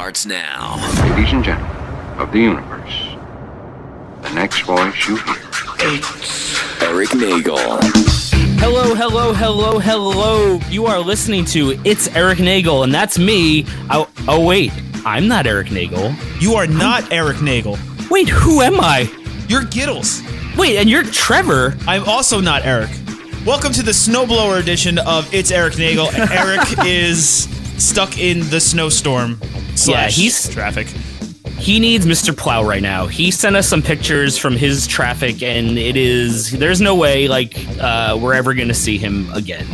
starts now. Ladies and gentlemen of the universe, the next voice you hear. It's Erik Nagel. Hello, hello, hello, hello. You are listening to It's Erik Nagel, and that's me. Oh wait, I'm not Erik Nagel. You are not Erik Nagel. Wait, who am I? You're Giddles. Wait, and you're Trevor. I'm also not Erik. Welcome to the snowblower edition of It's Erik Nagel. Erik is stuck in the snowstorm / he's traffic. He needs Mr. Plow right now. He sent us some pictures from his traffic, and there's no way, we're ever going to see him again.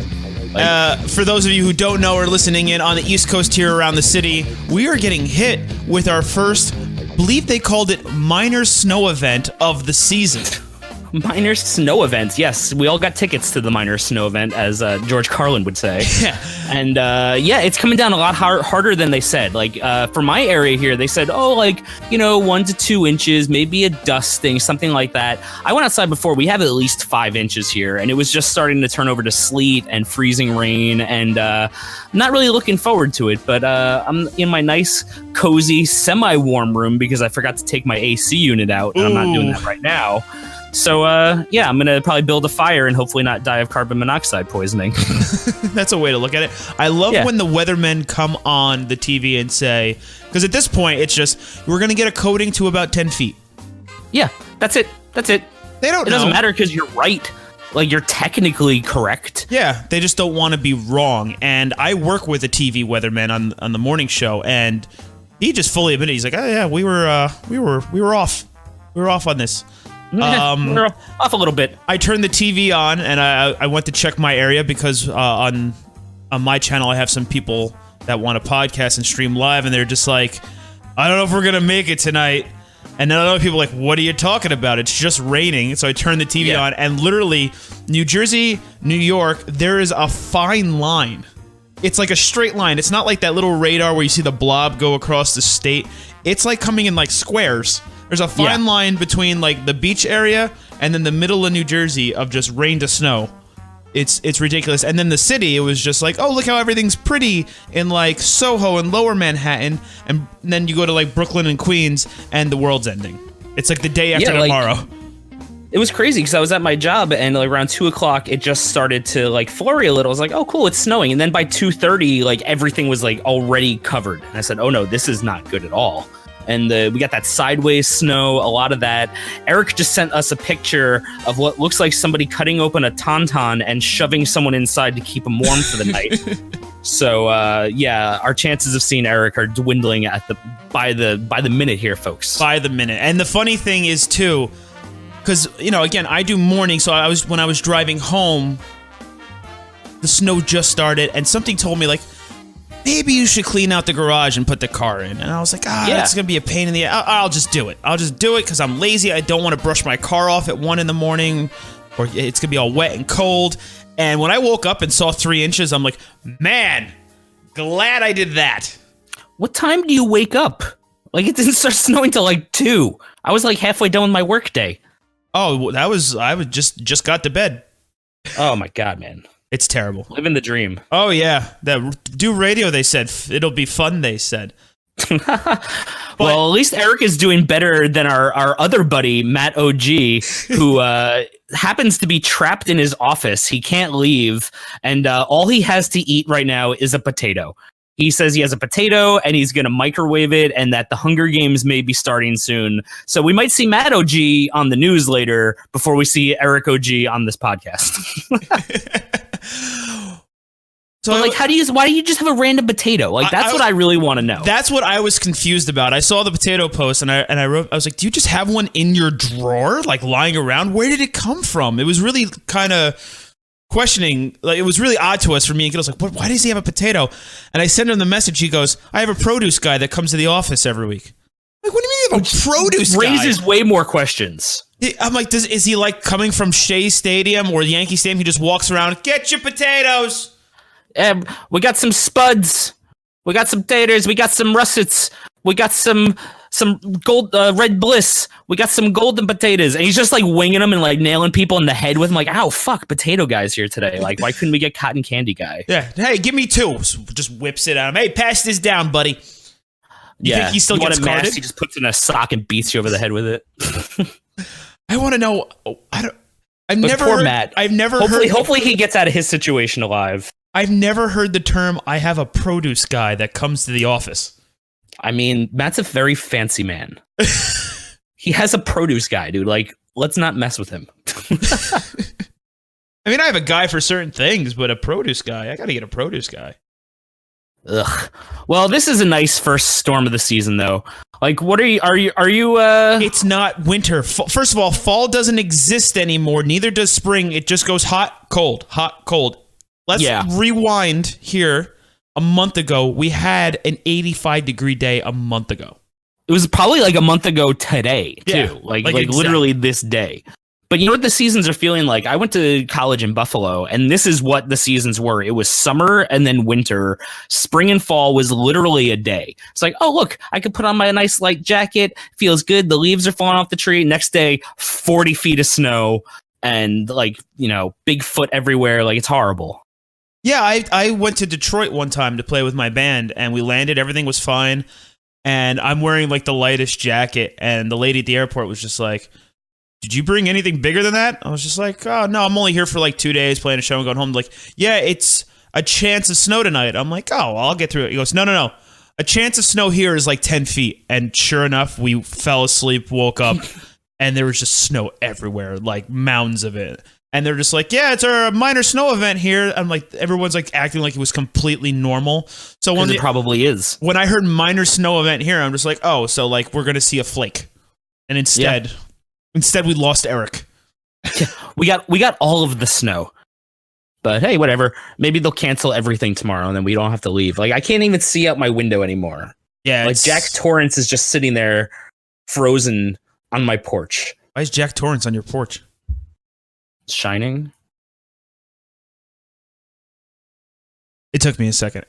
For those of you who don't know or listening in on the East Coast here around the city, we are getting hit with our first, I believe they called it, minor snow event of the season. Minor snow events, yes. We all got tickets to the minor snow event, as George Carlin would say. Yeah. And it's coming down a lot harder than they said. For my area here, they said, 1 to 2 inches, maybe a dusting, something like that. I went outside before. We have at least 5 inches here, and it was just starting to turn over to sleet and freezing rain, and I'm not really looking forward to it. But I'm in my nice, cozy, semi-warm room because I forgot to take my AC unit out, and I'm not doing that right now. So, I'm going to probably build a fire and hopefully not die of carbon monoxide poisoning. That's a way to look at it. I love when the weathermen come on the TV and say, because at this point, it's just, we're going to get a coating to about 10 feet. Yeah, that's it. They don't know. It doesn't matter because you're right. You're technically correct. Yeah, they just don't want to be wrong. And I work with a TV weatherman on the morning show, and he just fully admitted, he's like, oh yeah, we were off. We were off on this. We're off a little bit. I turned the TV on and I went to check my area because on my channel I have some people that want to podcast and stream live, and they're just like, I don't know if we're gonna make it tonight. And then other people are like, what are you talking about? It's just raining. So I turned the TV on, and literally New Jersey, New York, there is a fine line. It's like a straight line. It's not like that little radar where you see the blob go across the state. It's like coming in like squares. There's a fine line between the beach area and then the middle of New Jersey of just rain to snow. It's ridiculous. And then the city, it was just like, oh, look how everything's pretty in Soho and Lower Manhattan. And then you go to Brooklyn and Queens and the world's ending. It's like the day after tomorrow. It was crazy because I was at my job and around 2 o'clock, it just started to flurry a little. I was like, oh, cool, it's snowing. And then by 2:30, everything was already covered. And I said, oh no, this is not good at all. And we got that sideways snow, a lot of that. Erik just sent us a picture of what looks like somebody cutting open a tauntaun and shoving someone inside to keep them warm for the night. So, our chances of seeing Erik are dwindling by the minute here, folks. By the minute. And the funny thing is, too, because, again, I do morning, so when I was driving home, the snow just started, and something told me, maybe you should clean out the garage and put the car in. And I was like, that's going to be a pain in the ass. I'll just do it. I'll just do it because I'm lazy. I don't want to brush my car off at 1 a.m. or it's going to be all wet and cold. And when I woke up and saw 3 inches, I'm like, man, glad I did that. What time do you wake up? It didn't start snowing till 2. I was halfway done with my work day. Oh, I was just got to bed. Oh my God, man. It's terrible. Living the dream. Oh, yeah. Do radio, they said. It'll be fun, they said. Well, at least Erik is doing better than our other buddy, Matt OG, who happens to be trapped in his office. He can't leave, and all he has to eat right now is a potato. He says he has a potato, and he's going to microwave it, and that the Hunger Games may be starting soon. So we might see Matt OG on the news later before we see Erik OG on this podcast. So why do you just have a random potato? That's what I really want to know. That's what I was confused about. I saw the potato post and I wrote, I was like, do you just have one in your drawer, lying around? Where did it come from? It was really kind of questioning. It was really odd to us for me and Giddles. Why does he have a potato? And I sent him the message. He goes, I have a produce guy that comes to the office every week. What do you mean you have a produce guy? Raises way more questions. I'm like, is he coming from Shea Stadium or Yankee Stadium? He just walks around, get your potatoes. We got some spuds. We got some taters. We got some russets. We got some gold red bliss. We got some golden potatoes. And he's just winging them and nailing people in the head with them. Ow, fuck, potato guy's here today. Why couldn't we get cotton candy guy? Yeah. Hey, give me 2. Just whips it out. Hey, pass this down, buddy. You think he still you want gets a mask, carded? he just puts it in a sock and beats you over the head with it. I want to know. I've But never poor heard, Matt. I've never Hopefully, heard. hopefully he gets out of his situation alive. I've never heard the term. I have a produce guy that comes to the office. I mean, Matt's a very fancy man. He has a produce guy, dude. Like, let's not mess with him. I mean, I have a guy for certain things, but a produce guy, I got to get a produce guy. Ugh. Well, this is a nice first storm of the season, though. Like, what are you? It's not winter. First of all, fall doesn't exist anymore. Neither does spring. It just goes hot, cold, hot, cold. Let's rewind here. A month ago, we had an 85-degree day a month ago. It was probably like a month ago today, too. Yeah, like exactly. literally this day. But you know what the seasons are feeling like? I went to college in Buffalo, and this is what the seasons were. It was summer and then winter. Spring and fall was literally a day. It's like, oh, look, I could put on my nice light jacket. Feels good. The leaves are falling off the tree. Next day, 40 feet of snow and, like, you know, Bigfoot everywhere. Like, it's horrible. Yeah, I went to Detroit one time to play with my band, and we landed. Everything was fine. And I'm wearing, like, the lightest jacket, and the lady at the airport was just like, did you bring anything bigger than that? I was just like, oh, no, I'm only here for like 2 days playing a show and going home. Like, yeah, it's a chance of snow tonight. I'm like, oh, well, I'll get through it. He goes, no. A chance of snow here is like 10 feet. And sure enough, we fell asleep, woke up, and there was just snow everywhere, like mounds of it. And they're just like, yeah, it's a minor snow event here. I'm like, everyone's like acting like it was completely normal. So when it probably is. When I heard minor snow event here, I'm just like, oh, so like we're going to see a flake. And instead we lost Erik. We got all of the snow. But hey, whatever. Maybe they'll cancel everything tomorrow and then we don't have to leave. Like, I can't even see out my window anymore. Yeah. Like, Jack Torrance is just sitting there frozen on my porch. Why is Jack Torrance on your porch? Shining. It took me a second.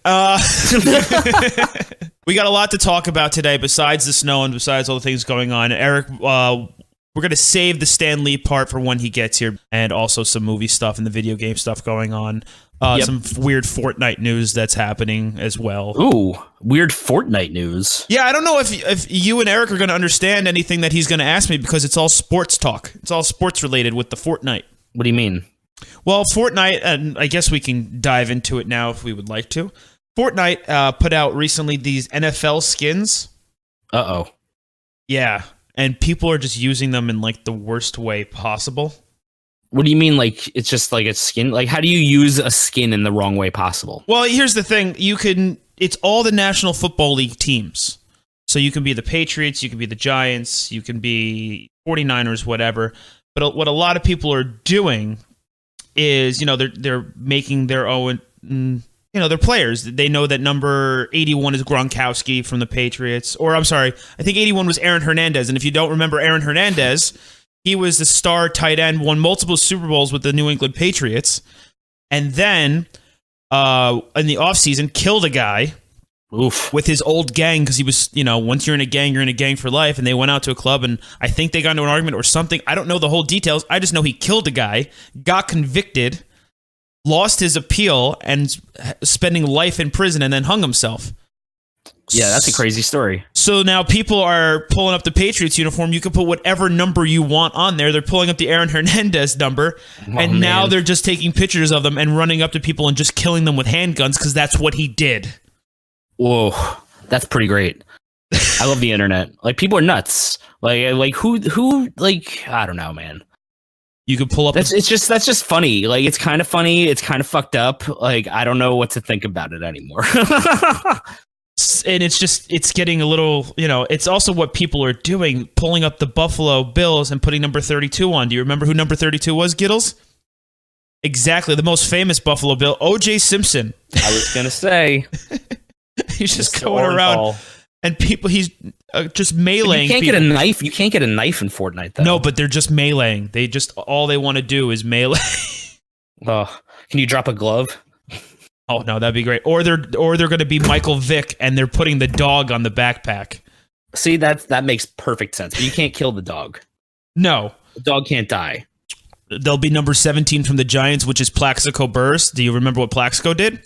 We got a lot to talk about today besides the snow and besides all the things going on. Erik, we're going to save the Stan Lee part for when he gets here, and also some movie stuff and the video game stuff going on. Some weird Fortnite news that's happening as well. Ooh, weird Fortnite news. Yeah, I don't know if you and Erik are going to understand anything that he's going to ask me because it's all sports talk. It's all sports related with the Fortnite. What do you mean? Well, Fortnite, and I guess we can dive into it now if we would like to. Fortnite put out recently these NFL skins. Uh-oh. Yeah, and people are just using them in like the worst way possible. What do you mean, like, it's just like a skin? Like, how do you use a skin in the wrong way possible? Well, here's the thing. It's all the National Football League teams. So you can be the Patriots, you can be the Giants, you can be 49ers, whatever. But what a lot of people are doing is, they're making their own, they're players. They know that number 81 is Gronkowski from the Patriots. Or, I'm sorry, I think 81 was Aaron Hernandez. And if you don't remember Aaron Hernandez, he was the star tight end, won multiple Super Bowls with the New England Patriots. And then, in the offseason, killed a guy. Oof. With his old gang, because he was, once you're in a gang for life, and they went out to a club, and I think they got into an argument or something. I don't know the whole details. I just know he killed a guy, got convicted, lost his appeal, and spending life in prison, and then hung himself. Yeah, that's a crazy story. So now people are pulling up the Patriots uniform. You can put whatever number you want on there. They're pulling up the Aaron Hernandez number, and now they're just taking pictures of them and running up to people and just killing them with handguns because that's what he did. Whoa, that's pretty great. I love the internet. Like, people are nuts. Like who I don't know, man. You could pull up. That's just funny. Like, it's kind of funny. It's kind of fucked up. Like, I don't know what to think about it anymore. And it's getting a little, it's also what people are doing, pulling up the Buffalo Bills and putting number 32 on. Do you remember who number 32 was, Giddles? Exactly. The most famous Buffalo Bill, O.J. Simpson. I was going to say. He's just going around and people, he's just meleeing. You can't get a knife. You can't get a knife in Fortnite, though. No, but they're just meleeing. All they want to do is melee. Oh, can you drop a glove? Oh no, that'd be great. Or they're going to be Michael Vick and they're putting the dog on the backpack. See, that makes perfect sense. But you can't kill the dog. No, the dog can't die. There'll be number 17 from the Giants, which is Plaxico Burress. Do you remember what Plaxico did?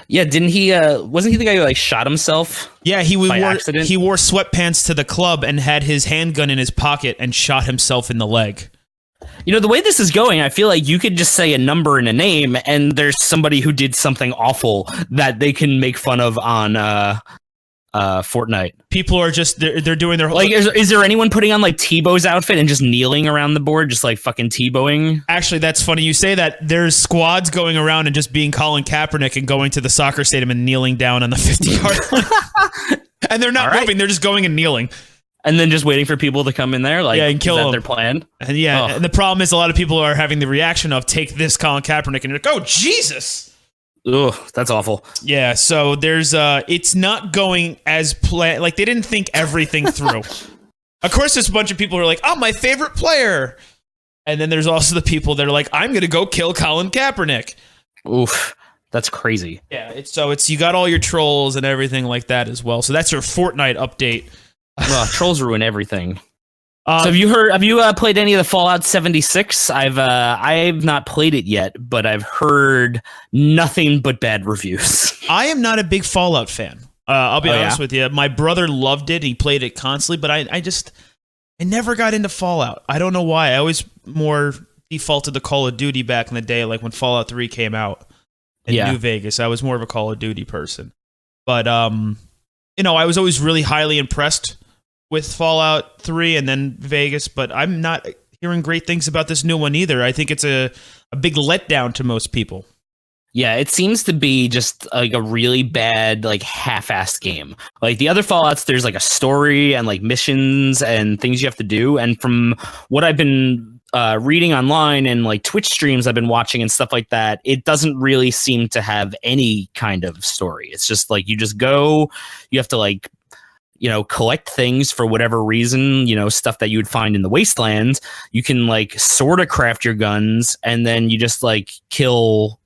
Yeah, didn't he? Wasn't he the guy who like shot himself? Yeah, accident? He wore sweatpants to the club and had his handgun in his pocket and shot himself in the leg. You know, the way this is going, I feel like you could just say a number and a name, and there's somebody who did something awful that they can make fun of on Fortnite. People are just they're doing their whole, like. Is there anyone putting on like Tebow's outfit and just kneeling around the board, just like fucking Tebowing? Actually, that's funny you say that. There's squads going around and just being Colin Kaepernick and going to the soccer stadium and kneeling down on the 50-yard line. And they're not moving; they're just going and kneeling. And then just waiting for people to come in there, like, and kill them. Their plan. And and the problem is a lot of people are having the reaction of take this Colin Kaepernick, and you're like, oh Jesus. Ugh, that's awful. Yeah, so there's it's not going as planned. Like they didn't think everything through. Of course, there's a bunch of people who are like, "Oh, my favorite player," and then there's also the people that are like, "I'm gonna go kill Colin Kaepernick." Oof, that's crazy. Yeah, it's you got all your trolls and everything like that as well. So that's your Fortnite update. Well, trolls ruin everything. So have you played any of the Fallout 76? I've not played it yet, but I've heard nothing but bad reviews. I am not a big Fallout fan. I'll be honest with you. My brother loved it. He played it constantly, but I never got into Fallout. I don't know why. I always more defaulted to Call of Duty back in the day, like when Fallout 3 came out in New Vegas. I was more of a Call of Duty person. But I was always really highly impressed with Fallout 3 and then Vegas, but I'm not hearing great things about this new one either. I think it's a big letdown to most people. Yeah, it seems to be just like a really bad, like half-assed game. Like the other Fallouts, there's like a story and like missions and things you have to do. And from what I've been reading online and like Twitch streams I've been watching and stuff like that, it doesn't really seem to have any kind of story. It's just like you just go, you have to like, collect things for whatever reason, stuff that you would find in the wastelands. You can like sort of craft your guns, and then you just like kill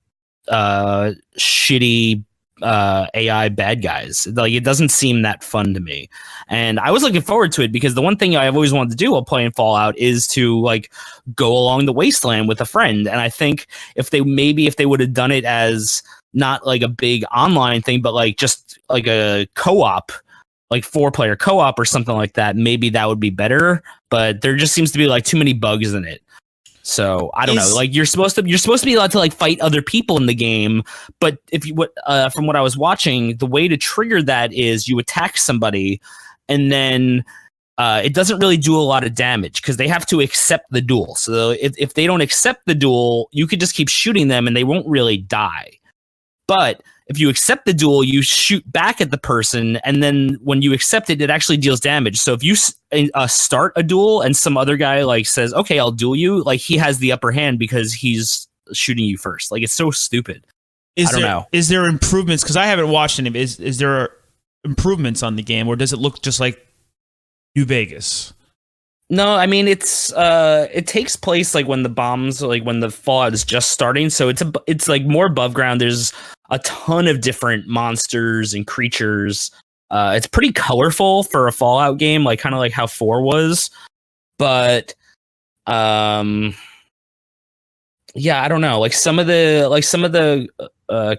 shitty AI bad guys. Like it doesn't seem that fun to me. And I was looking forward to it because the one thing I've always wanted to do while playing Fallout is to like go along the wasteland with a friend. And I think if they would have done it as not like a big online thing, but like just like a co-op, like 4-player co-op or something like that, maybe that would be better. But there just seems to be like too many bugs in it. So I don't know. Like you're supposed to be allowed to like fight other people in the game, but from what I was watching, the way to trigger that is you attack somebody, and then it doesn't really do a lot of damage because they have to accept the duel. So if they don't accept the duel, you could just keep shooting them and they won't really die. But if you accept the duel, you shoot back at the person, and then when you accept it, it actually deals damage. So if you start a duel and some other guy like says, "Okay, I'll duel you," like he has the upper hand because he's shooting you first. Like it's so stupid. I don't know. Is there improvements? Because I haven't watched any. Is there improvements on the game, or does it look just like New Vegas? No, I mean it takes place like when the bombs, like when the Fallout is just starting. So it's like more above ground. There's a ton of different monsters and creatures. It's pretty colorful for a Fallout game, like kind of like how 4 was. But yeah, I don't know. Like some of the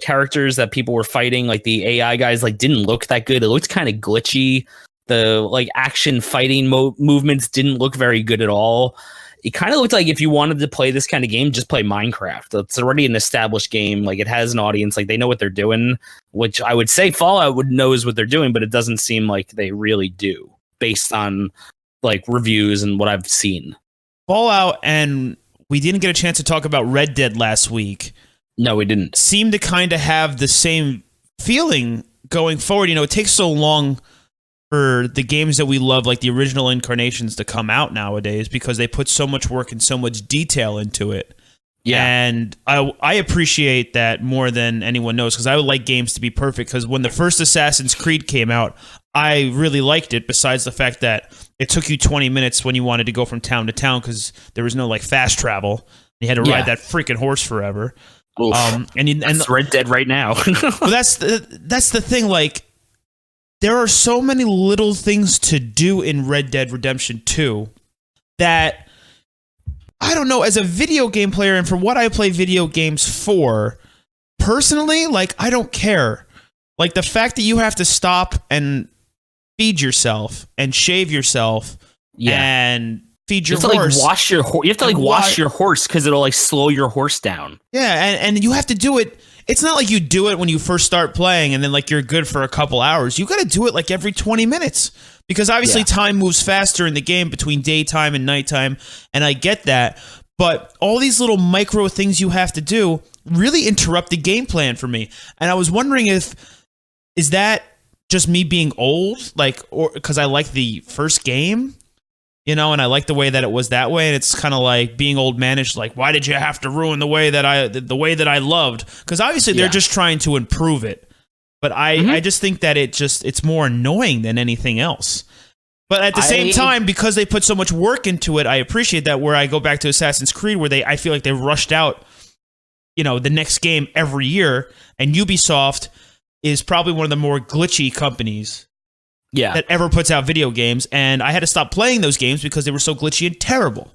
characters that people were fighting, like the AI guys, like didn't look that good. It looked kind of glitchy. The like action fighting movements didn't look very good at all. It kind of looked like if you wanted to play this kind of game, just play Minecraft. It's already an established game. Like it has an audience. Like they know what they're doing, which I would say Fallout knows what they're doing, but it doesn't seem like they really do based on like reviews and what I've seen. Fallout, and we didn't get a chance to talk about Red Dead last week. No, we didn't. Seem to kind of have the same feeling going forward. It takes so long for the games that we love, like the original incarnations, to come out nowadays because they put so much work and so much detail into it. Yeah. And I appreciate that more than anyone knows because I would like games to be perfect because when the first Assassin's Creed came out, I really liked it besides the fact that it took you 20 minutes when you wanted to go from town to town because there was no like fast travel. You had to ride that freaking horse forever. And that's Red Dead right now. Well, that's the thing, like, there are so many little things to do in Red Dead Redemption 2 that, I don't know, as a video game player and for what I play video games for, personally, like, I don't care. Like, the fact that you have to stop and feed yourself and shave yourself and feed your horse. Like wash your horse. You have to like wash your horse because it'll like slow your horse down. Yeah, and you have to do it. It's not like you do it when you first start playing and then like you're good for a couple hours. You got to do it like every 20 minutes because obviously time moves faster in the game between daytime and nighttime, and I get that. But all these little micro things you have to do really interrupt the game plan for me. And I was wondering is that just me being old, like, or because I like the first game, you know, and I like the way that it was that way, and it's kind of like being old manish. Like, why did you have to ruin the way that I loved? Because obviously they're just trying to improve it, but I just think that it's more annoying than anything else. But at the same time, because they put so much work into it, I appreciate that. Where I go back to Assassin's Creed, where I feel like they rushed out, you know, the next game every year, and Ubisoft is probably one of the more glitchy companies that ever puts out video games, and I had to stop playing those games because they were so glitchy and terrible.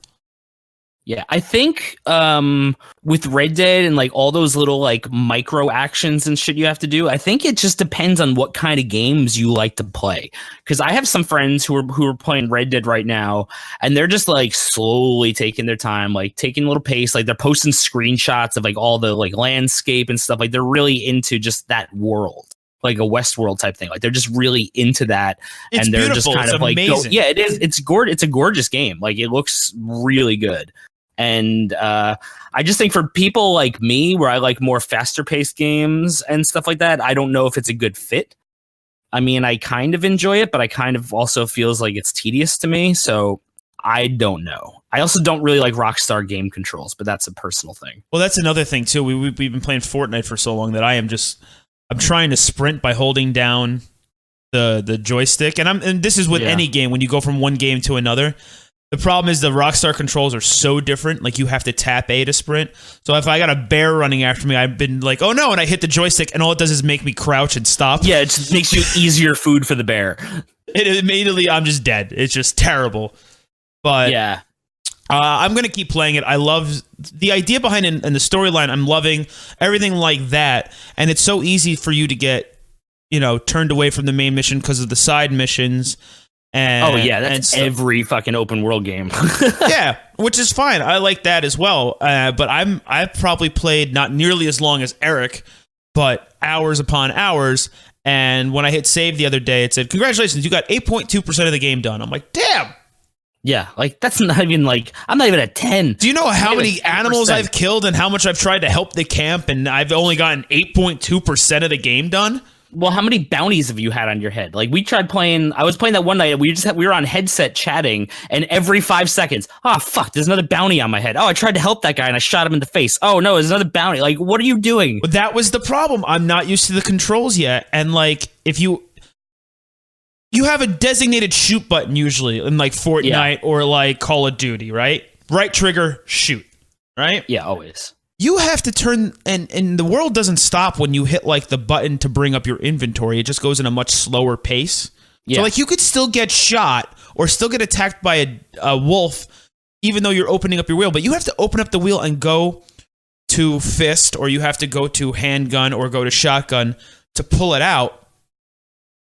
Yeah, I think with Red Dead and like all those little like micro actions and shit you have to do, I think it just depends on what kind of games you like to play. Because I have some friends who are playing Red Dead right now, and they're just like slowly taking their time, like taking a little pace. Like they're posting screenshots of like all the like landscape and stuff. Like they're really into just that world, like a Westworld type thing. Like they're just really into that, it's and they're beautiful. just kind it's of like, amazing. it is. It's a gorgeous game. Like it looks really good. And I just think for people like me, where I like more faster paced games and stuff like that, I don't know if it's a good fit. I mean, I kind of enjoy it, but I kind of also feels like it's tedious to me. So I don't know. I also don't really like Rockstar game controls, but that's a personal thing. Well, that's another thing too. We've been playing Fortnite for so long that I'm trying to sprint by holding down the joystick, and this is with any game when you go from one game to another. The problem is the Rockstar controls are so different. Like you have to tap A to sprint. So if I got a bear running after me, I've been like, oh no, and I hit the joystick, and all it does is make me crouch and stop. Yeah, it just makes you easier food for the bear. It immediately, I'm just dead. It's just terrible. But yeah, I'm gonna keep playing it. I love the idea behind it and the storyline. I'm loving everything like that, and it's so easy for you to get, you know, turned away from the main mission because of the side missions. And, that's every fucking open world game. Yeah, which is fine. I like that as well. But I've probably played not nearly as long as Erik, but hours upon hours. And when I hit save the other day, it said, "Congratulations, you got 8.2% of the game done." I'm like, damn. Yeah, like that's not even like I'm not even at 10. Do you know how many animals I've killed and how much I've tried to help the camp, and I've only gotten 8.2% of the game done? Well, how many bounties have you had on your head? Like we tried playing. I was playing that one night. We were on headset chatting, and every 5 seconds, oh fuck, there's another bounty on my head. Oh, I tried to help that guy and I shot him in the face. Oh no, there's another bounty. Like, what are you doing? But that was the problem. I'm not used to the controls yet, and like if you have a designated shoot button usually in like Fortnite or like Call of Duty, right? Right trigger, shoot, right? Yeah, always. You have to turn, and the world doesn't stop when you hit like the button to bring up your inventory. It just goes in a much slower pace. Yeah. So like you could still get shot or still get attacked by a wolf, even though you're opening up your wheel. But you have to open up the wheel and go to fist, or you have to go to handgun or go to shotgun to pull it out.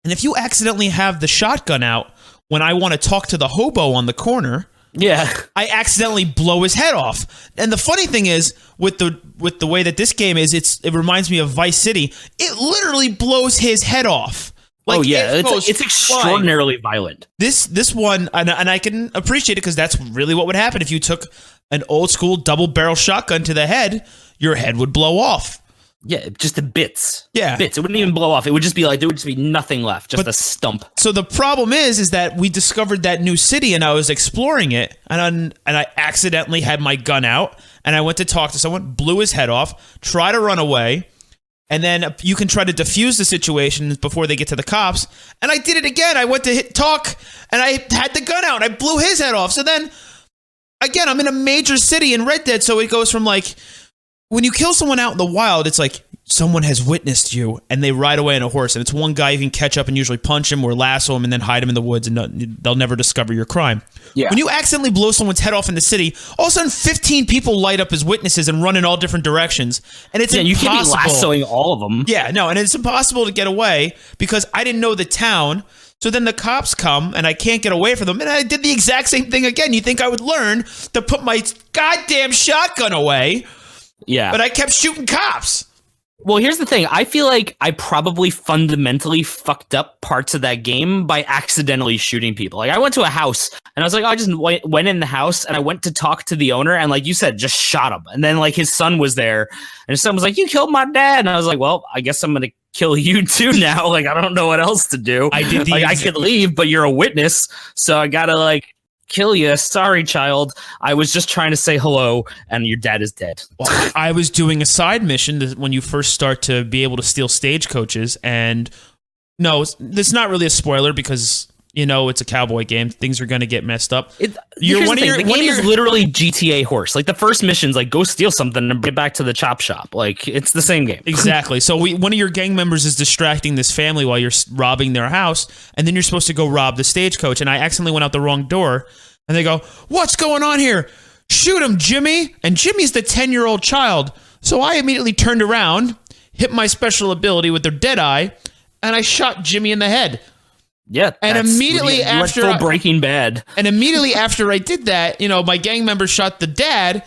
And if you accidentally have the shotgun out when I want to talk to the hobo on the corner, I accidentally blow his head off. And the funny thing is, with the way that this game is, it reminds me of Vice City. It literally blows his head off. Like, it's extraordinarily violent. This one, and I can appreciate it because that's really what would happen if you took an old school double barrel shotgun to the head. Your head would blow off. Yeah, just the bits. Yeah. Bits. It wouldn't even blow off. It would just be like, there would just be nothing left, just a stump. So the problem is that we discovered that new city and I was exploring it and I accidentally had my gun out and I went to talk to someone, blew his head off, try to run away, and then you can try to defuse the situation before they get to the cops. And I did it again. I went to talk and I had the gun out and I blew his head off. So then, again, I'm in a major city in Red Dead, so it goes from like, when you kill someone out in the wild, it's like someone has witnessed you, and they ride away on a horse, and it's one guy you can catch up and usually punch him or lasso him and then hide him in the woods, and they'll never discover your crime. Yeah. When you accidentally blow someone's head off in the city, all of a sudden 15 people light up as witnesses and run in all different directions, and it's impossible. You can't be lassoing all of them. Yeah, no, and it's impossible to get away because I didn't know the town. So then the cops come, and I can't get away from them, and I did the exact same thing again. You think I would learn to put my goddamn shotgun away? Yeah. But I kept shooting cops. Well, here's the thing. I feel like I probably fundamentally fucked up parts of that game by accidentally shooting people. Like, I went to a house, and I was like, I just went in the house, and I went to talk to the owner, and like you said, just shot him. And then, like, his son was there, and his son was like, you killed my dad. And I was like, well, I guess I'm going to kill you too now. Like, I don't know what else to do. I could leave, but you're a witness, so I got to, like, kill you. Sorry, child. I was just trying to say hello, and your dad is dead. Well, I was doing a side mission when you first start to be able to steal stagecoaches, and no, it's not really a spoiler because you know it's a cowboy game. Things are going to get messed up. The game is literally GTA Horse. Like the first mission's like go steal something and get back to the chop shop. Like it's the same game. Exactly. So one of your gang members is distracting this family while you're robbing their house, and then you're supposed to go rob the stagecoach. And I accidentally went out the wrong door, and they go, "What's going on here? Shoot him, Jimmy!" And Jimmy's the 10-year-old child. So I immediately turned around, hit my special ability with their dead eye, and I shot Jimmy in the head. Yeah, and immediately after full Breaking Bad, and immediately after I did that, you know, my gang member shot the dad,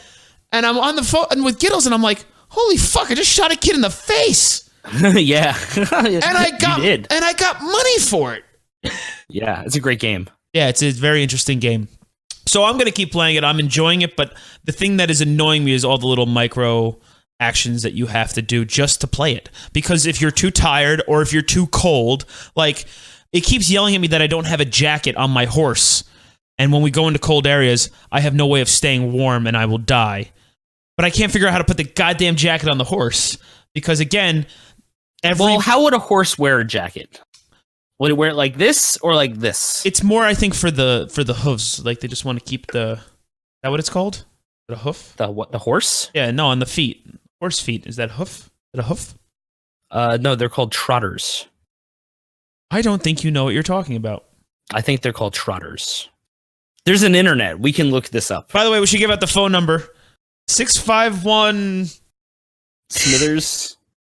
and I'm on the phone with Giddles, and I'm like, "Holy fuck! I just shot a kid in the face." Yeah, and I got money for it. Yeah, it's a great game. Yeah, it's a very interesting game. So I'm gonna keep playing it. I'm enjoying it, but the thing that is annoying me is all the little micro actions that you have to do just to play it. Because if you're too tired or if you're too cold, like. It keeps yelling at me that I don't have a jacket on my horse. And when we go into cold areas, I have no way of staying warm and I will die. But I can't figure out how to put the goddamn jacket on the horse. Because again, Well, how would a horse wear a jacket? Would it wear it like this or like this? It's more, I think, for the hooves. Like they just want to keep the... Is that what it's called? The hoof? The what? The horse? Yeah, no, on the feet. Horse feet. Is that hoof? Is it a hoof? No, they're called trotters. I don't think you know what you're talking about. I think they're called trotters. There's an internet. We can look this up. By the way, we should give out the phone number. 651... Smithers.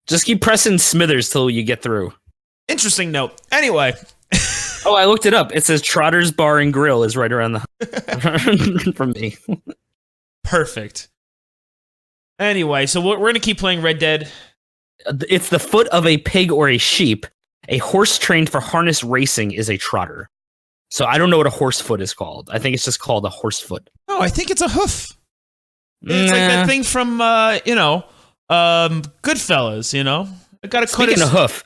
Just keep pressing Smithers till you get through. Interesting note. Anyway. Oh, I looked it up. It says Trotters Bar and Grill is right around the... from me. Perfect. Anyway, so we're going to keep playing Red Dead. It's the foot of a pig or a sheep. A horse trained for harness racing is a trotter. So I don't know what a horse foot is called. I think it's just called a horse foot. Oh, I think it's a hoof. It's like that thing from, Goodfellas, you know? I gotta Speaking of hoof,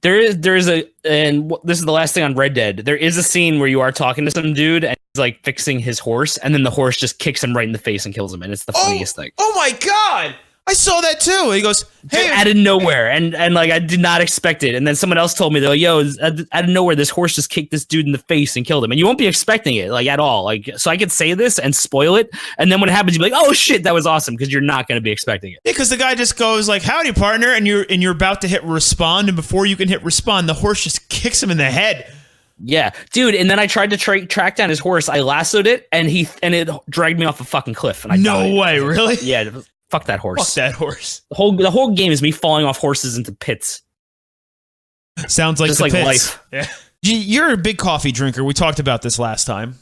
there's a, and this is the last thing on Red Dead. There is a scene where you are talking to some dude and he's like fixing his horse, and then the horse just kicks him right in the face and kills him, and it's the funniest thing. Oh my god! I saw that too. He goes, "Hey," out of nowhere, and like I did not expect it. And then someone else told me, they're like, "Yo, out of nowhere, this horse just kicked this dude in the face and killed him." And you won't be expecting it, like at all. Like, so I could say this and spoil it, and then when it happens, you'll be like, "Oh shit, that was awesome," because you're not going to be expecting it. Yeah, because the guy just goes like, "Howdy, partner," and you're about to hit respond, and before you can hit respond, the horse just kicks him in the head. Yeah, dude. And then I tried to track down his horse. I lassoed it, and it dragged me off a fucking cliff. And I died. Way, really? Yeah. Fuck that horse. Fuck that horse. The whole game is me falling off horses into pits. Sounds like just the like pits. life. Yeah. You're a big coffee drinker. We talked about this last time.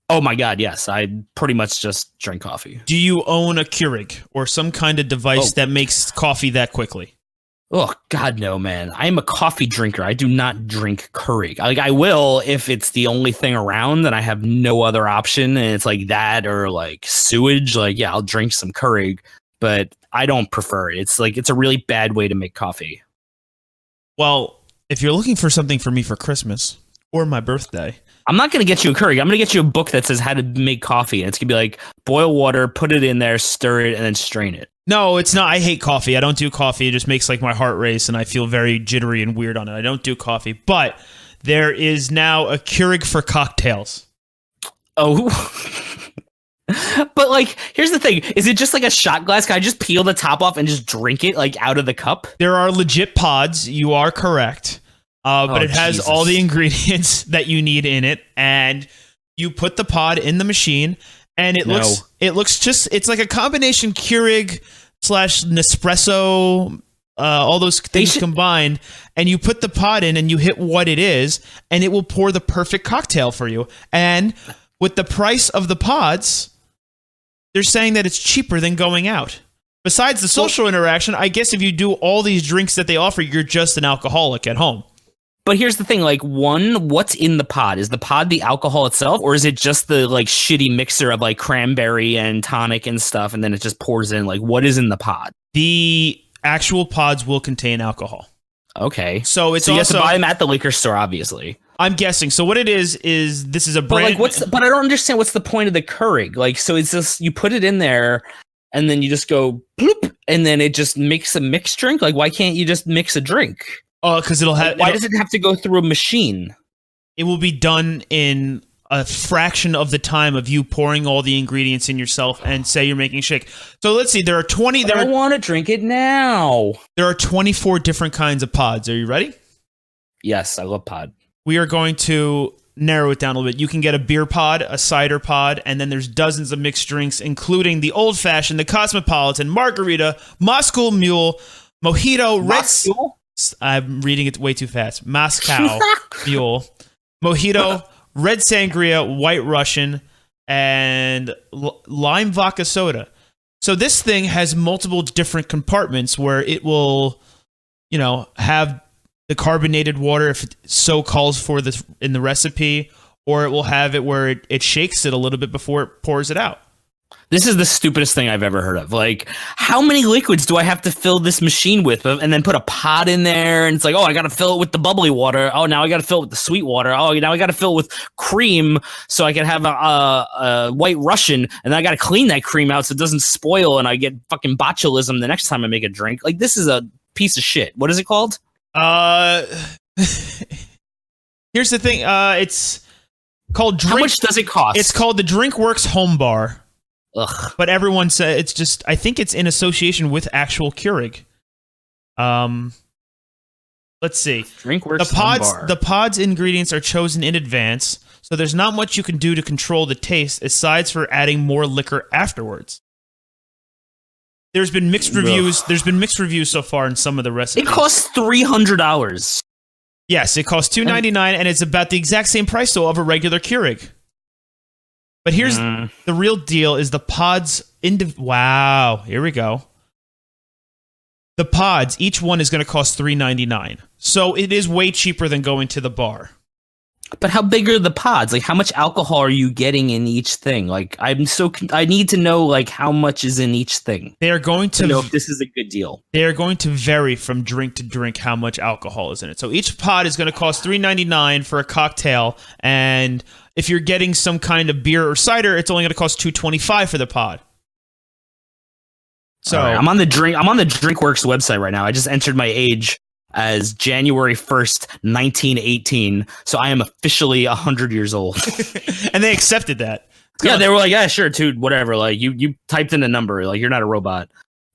Oh my god, yes. I pretty much just drink coffee. Do you own a Keurig or some kind of device that makes coffee that quickly? Oh god, no, man. I am a coffee drinker. I do not drink Keurig. Like I will if it's the only thing around and I have no other option, and it's like that or like sewage. Like yeah, I'll drink some Keurig. But I don't prefer it. It's like, it's a really bad way to make coffee. Well, if you're looking for something for me for Christmas or my birthday. I'm not going to get you a Keurig. I'm going to get you a book that says how to make coffee. And it's going to be like, boil water, put it in there, stir it, and then strain it. No, it's not. I hate coffee. I don't do coffee. It just makes like my heart race and I feel very jittery and weird on it. I don't do coffee. But there is now a Keurig for cocktails. Oh, But like, here's the thing: is it just like a shot glass? Can I just peel the top off and just drink it like out of the cup? There are legit pods. You are correct, but it has all the ingredients that you need in it, and you put the pod in the machine, and it looks just it's like a combination Keurig / Nespresso. All those things combined, and you put the pod in and you hit what it is, and it will pour the perfect cocktail for you. And with the price of the pods, they're saying that it's cheaper than going out. Besides the social interaction, I guess if you do all these drinks that they offer, you're just an alcoholic at home. But here's the thing, like, what's in the pod? Is the pod the alcohol itself, or is it just the like shitty mixer of like cranberry and tonic and stuff, and then it just pours in? Like, what is in the pod? The actual pods will contain alcohol. Okay. So you have to buy them at the liquor store, obviously. I'm guessing. So what it is this is a brand. But I don't understand what's the point of the Keurig. Like, so it's just you put it in there, and then you just go bloop, and then it just makes a mixed drink. Like, why can't you just mix a drink? Oh, because it'll have. Why does it have to go through a machine? It will be done in a fraction of the time of you pouring all the ingredients in yourself and say you're making a shake. So let's see, there are 20. I want to drink it now. There are 24 different kinds of pods. Are you ready? Yes, I love pod. We are going to narrow it down a little bit. You can get a beer pod, a cider pod, and then there's dozens of mixed drinks, including the old fashioned, the cosmopolitan, margarita, Moscow Mule, mojito, Moscow? I'm reading it way too fast. Moscow Mule, mojito, red sangria, white Russian, and lime vodka soda. So this thing has multiple different compartments where it will, have the carbonated water if it so calls for this in the recipe, or it will have it where it shakes it a little bit before it pours it out. This is the stupidest thing I've ever heard of. Like, how many liquids do I have to fill this machine with? And then put a pot in there, and it's like, oh, I got to fill it with the bubbly water. Oh, now I got to fill it with the sweet water. Oh, now I got to fill it with cream so I can have a white Russian, and then I got to clean that cream out so it doesn't spoil, and I get fucking botulism the next time I make a drink. Like, this is a piece of shit. What is it called? Here's the thing. It's called How much does it cost? It's called the Drinkworks Home Bar. Ugh. But everyone said it's just. I think it's in association with actual Keurig. Let's see. Drinkworks Home Bar. The pods ingredients are chosen in advance, so there's not much you can do to control the taste, aside for adding more liquor afterwards. There's been mixed reviews. Ugh. There's been mixed reviews so far in some of the recipes. It costs $300. Yes, it costs $2.99, and it's about the exact same price though of a regular Keurig. But here's the real deal: is the pods. Wow, here we go. The pods, each one is going to cost $3.99, so it is way cheaper than going to the bar. But how big are the pods? Like, how much alcohol are you getting in each thing? Like, I need to know, like, how much is in each thing. They are going to know if this is a good deal. They are going to vary from drink to drink how much alcohol is in it. So each pod is going to cost $3.99 for a cocktail, and if you're getting some kind of beer or cider, it's only going to cost $2.25 for the pod. So right, I'm on the Drinkworks website right now. I just entered my age as January 1st, 1918. So I am officially 100 years old. And they accepted that. Yeah, they were like, yeah, sure, dude, whatever. Like, you typed in a number. Like, you're not a robot.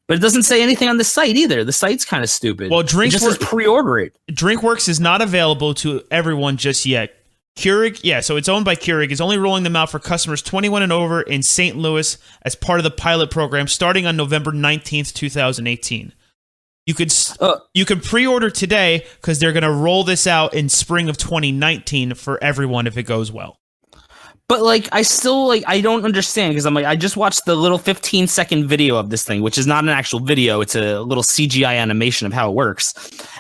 But it doesn't say anything on the site either. The site's kind of stupid. Well, it just says pre-order it. Drinkworks is not available to everyone just yet. Keurig, yeah, so it's owned by Keurig, is only rolling them out for customers 21 and over in St. Louis as part of the pilot program starting on November 19th, 2018. You could pre-order today because they're going to roll this out in spring of 2019 for everyone if it goes well. But, like, I still, like, I don't understand because I'm like, I just watched the little 15-second video of this thing, which is not an actual video. It's a little CGI animation of how it works.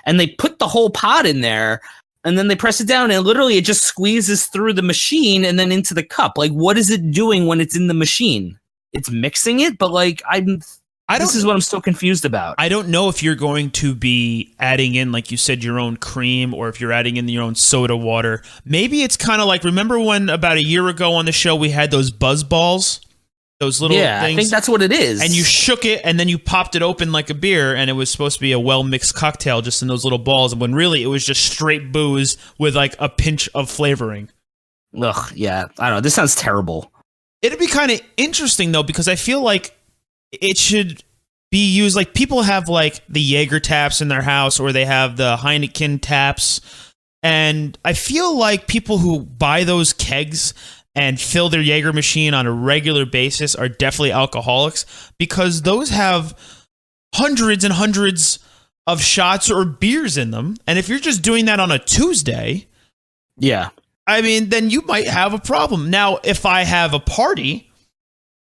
And they put the whole pod in there, and then they press it down, and literally it just squeezes through the machine and then into the cup. Like, what is it doing when it's in the machine? It's mixing it, but, like, this is what I'm still confused about. I don't know if you're going to be adding in, like you said, your own cream, or if you're adding in your own soda water. Maybe it's kind of like, remember when about a year ago on the show we had those buzz balls? Those little things? I think that's what it is. And you shook it, and then you popped it open like a beer, and it was supposed to be a well-mixed cocktail just in those little balls, when really it was just straight booze with like a pinch of flavoring. Ugh, yeah. I don't know. This sounds terrible. It'd be kind of interesting though, because I feel like it should be used like people have like the Jaeger taps in their house, or they have the Heineken taps, and I feel like people who buy those kegs and fill their Jaeger machine on a regular basis are definitely alcoholics, because those have hundreds and hundreds of shots or beers in them. And if you're just doing that on a Tuesday, Yeah. I mean, then you might have a problem. Now, if I have a party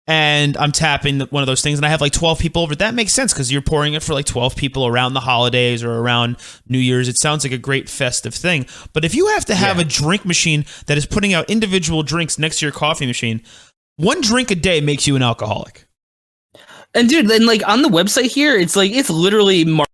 and I'm tapping one of those things and I have like 12 people over, that makes sense because you're pouring it for like 12 people around the holidays or around New Year's. It sounds like a great festive thing. But if you have to have a drink machine that is putting out individual drinks next to your coffee machine, one drink a day makes you an alcoholic. And dude, then like on the website here, it's like it's literally marked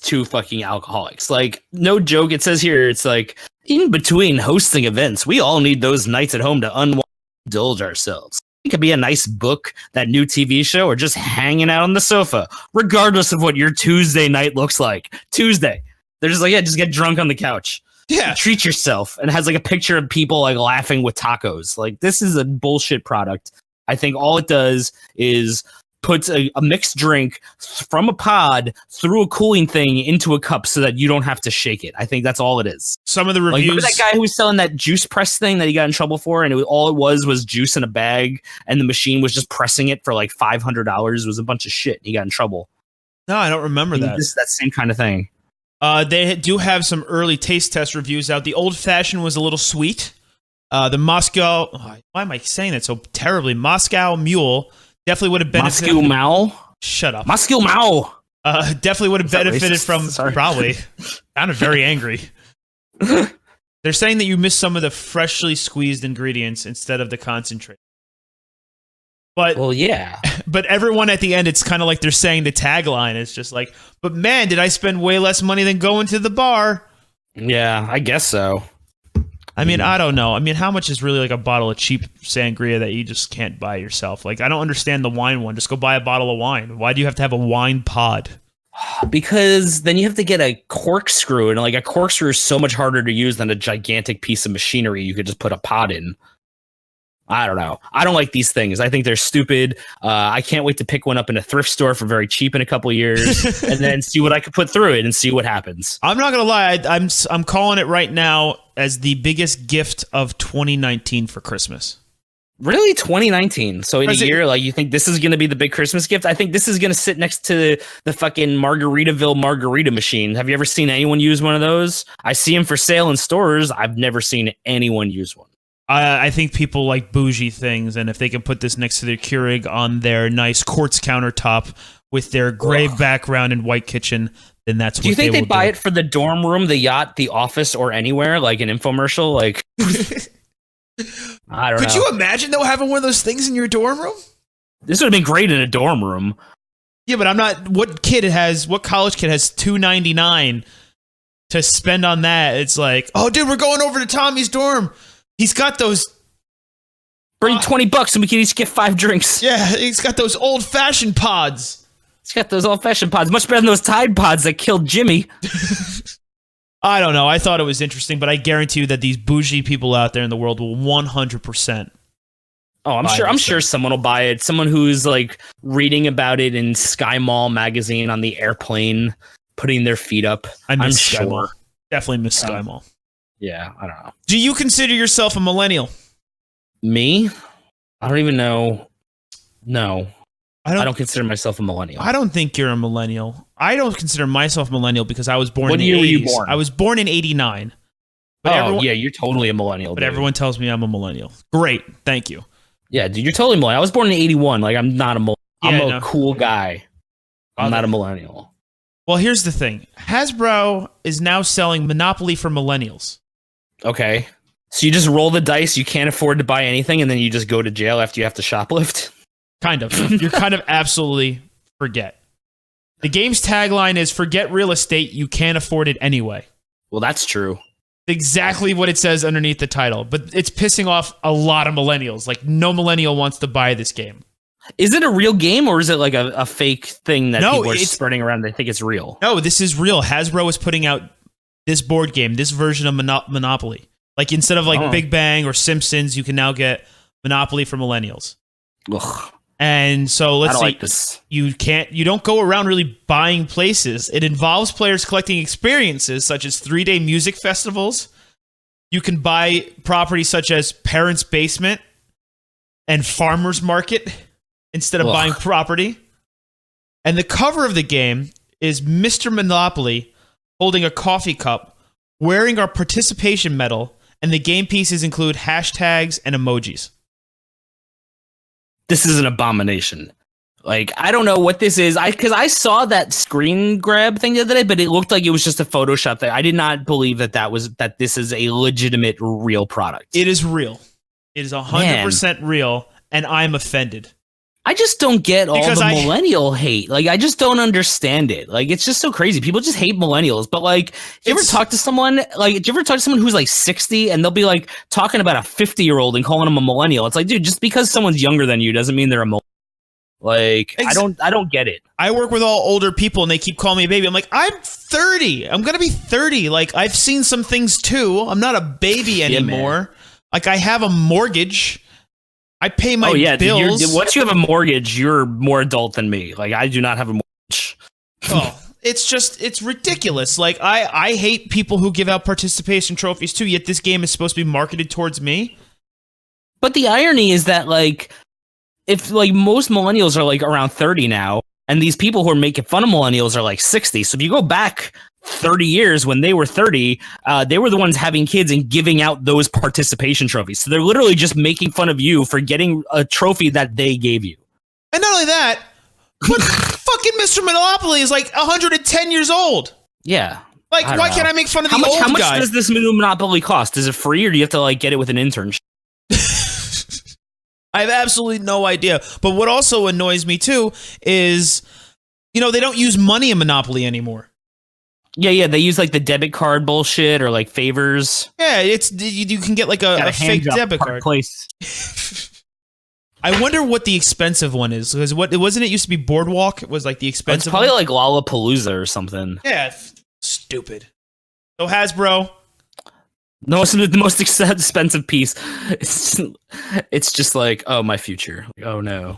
to fucking alcoholics. Like, no joke. It says here, it's like, in between hosting events, we all need those nights at home to indulge ourselves. It could be a nice book, that new TV show, or just hanging out on the sofa, regardless of what your Tuesday night looks like. Tuesday. They're just like, yeah, just get drunk on the couch. Yeah. Treat yourself. And it has like a picture of people like laughing with tacos. Like, this is a bullshit product. I think all it does is puts a mixed drink from a pod through a cooling thing into a cup so that you don't have to shake it. I think that's all it is. Some of the reviews... Like, remember that guy who was selling that juice press thing that he got in trouble for, and all it was juice in a bag, and the machine was just pressing it for like $500? It was a bunch of shit. He got in trouble. No, I don't remember that. This is that same kind of thing. They do have some early taste test reviews out. The old fashioned was a little sweet. The Moscow... why am I saying that so terribly? Moscow Mule... definitely would have benefited. Moscow Mao? Shut up. Moscow Mao. Definitely would have benefited from. Sorry. Probably. Sounded very angry. They're saying that you missed some of the freshly squeezed ingredients instead of the concentrate. But Well, yeah. But everyone at the end, it's kind of like they're saying the tagline is just like, but man, did I spend way less money than going to the bar? Yeah, I guess so. I mean, I don't know. I mean, how much is really like a bottle of cheap sangria that you just can't buy yourself? Like, I don't understand the wine one. Just go buy a bottle of wine. Why do you have to have a wine pod? Because then you have to get a corkscrew, and like a corkscrew is so much harder to use than a gigantic piece of machinery you could just put a pod in. I don't know. I don't like these things. I think they're stupid. I can't wait to pick one up in a thrift store for very cheap in a couple years, and then see what I could put through it and see what happens. I'm not gonna lie. I'm calling it right now as the biggest gift of 2019 for Christmas. Really, 2019? So in a year, like, you think this is going to be the big Christmas gift? I think this is going to sit next to the fucking Margaritaville margarita machine. Have you ever seen anyone use one of those? I see them for sale in stores. I've never seen anyone use one. I think people like bougie things, and if they can put this next to their Keurig on their nice quartz countertop with their gray background and white kitchen, then that's what they will do. Do you think they'd buy it for the dorm room, the yacht, the office, or anywhere, like an infomercial? Like, I don't know. Could you imagine, though, having one of those things in your dorm room? This would have been great in a dorm room. Yeah, but I'm not... What college kid has $2.99 to spend on that? It's like, oh, dude, we're going over to Tommy's dorm. He's got those... Bring $20 and we can each get 5 drinks. Yeah, he's got those old-fashioned pods. He's got those old-fashioned pods. Much better than those Tide Pods that killed Jimmy. I don't know. I thought it was interesting, but I guarantee you that these bougie people out there in the world will 100%. Oh, I'm sure someone will buy it. Someone who's like reading about it in Sky Mall magazine on the airplane, putting their feet up. I'm Sky Mall. Definitely miss Sky Mall. Yeah, I don't know. Do you consider yourself a millennial? Me? I don't even know. No. I don't consider myself a millennial. I don't think you're a millennial. I don't consider myself a millennial because I was born in the 80s. What year were you born? I was born in 89. But yeah, you're totally a millennial. But everyone tells me I'm a millennial. Great. Thank you. Yeah, dude, you're totally millennial. I was born in 81. Like, I'm not a millennial. I'm a cool guy. I'm not a millennial. Well, here's the thing. Hasbro is now selling Monopoly for millennials. Okay. So you just roll the dice, you can't afford to buy anything, and then you just go to jail after you have to shoplift? Kind of. You're kind of absolutely forget. The game's tagline is, forget real estate, you can't afford it anyway. Well, that's true. Exactly what it says underneath the title. But it's pissing off a lot of millennials. Like, no millennial wants to buy this game. Is it a real game, or is it like a fake thing that people are spreading around? They think it's real. No, this is real. Hasbro is putting out this board game, this version of Monopoly. Like, instead of like Big Bang or Simpsons, you can now get Monopoly for millennials. Ugh. And so let's I don't say like this. you don't go around really buying places. It involves players collecting experiences such as 3-day music festivals. You can buy properties such as Parents' Basement and Farmer's Market instead of buying property. And the cover of the game is Mr. Monopoly holding a coffee cup, wearing our participation medal, and the game pieces include hashtags and emojis. This is an abomination. Like, I don't know what this is. Because I saw that screen grab thing the other day, but it looked like it was just a Photoshop thing. I did not believe that this is a legitimate, real product. It is real. It is 100% real, and I'm offended. I just don't get all the millennial hate. Like, I just don't understand it. Like, it's just so crazy. People just hate millennials. But like, do you ever talk to someone who's like 60 and they'll be like talking about a 50-year-old and calling them a millennial? It's like, dude, just because someone's younger than you doesn't mean they're a millennial. Like, I don't get it. I work with all older people and they keep calling me a baby. I'm like, I'm 30. I'm going to be 30. Like, I've seen some things too. I'm not a baby anymore. Like, I have a mortgage. I pay my bills. Once you have a mortgage, you're more adult than me. Like, I do not have a mortgage. It's ridiculous. Like, I hate people who give out participation trophies too, yet this game is supposed to be marketed towards me. But the irony is that, like, if like most millennials are like around 30 now, and these people who are making fun of millennials are like 60. So if you go back 30 years when they were 30, they were the ones having kids and giving out those participation trophies. So they're literally just making fun of you for getting a trophy that they gave you. And not only that, but fucking Mr. Monopoly is like 110 years old. Yeah. Like, why can't I make fun of the old guy? How much does this Monopoly cost? Is it free, or do you have to like get it with an internship? I have absolutely no idea. But what also annoys me too is, they don't use money in Monopoly anymore. Yeah, they use like the debit card bullshit or like favors. Yeah, you can get like a fake debit card. Place. I wonder what the expensive one is, because it used to be Boardwalk? It was like the expensive one? It's probably one? like Lollapalooza or something. Yeah, stupid. So Hasbro. No, it's the most expensive piece. It's just like, oh, my future. Like, oh no.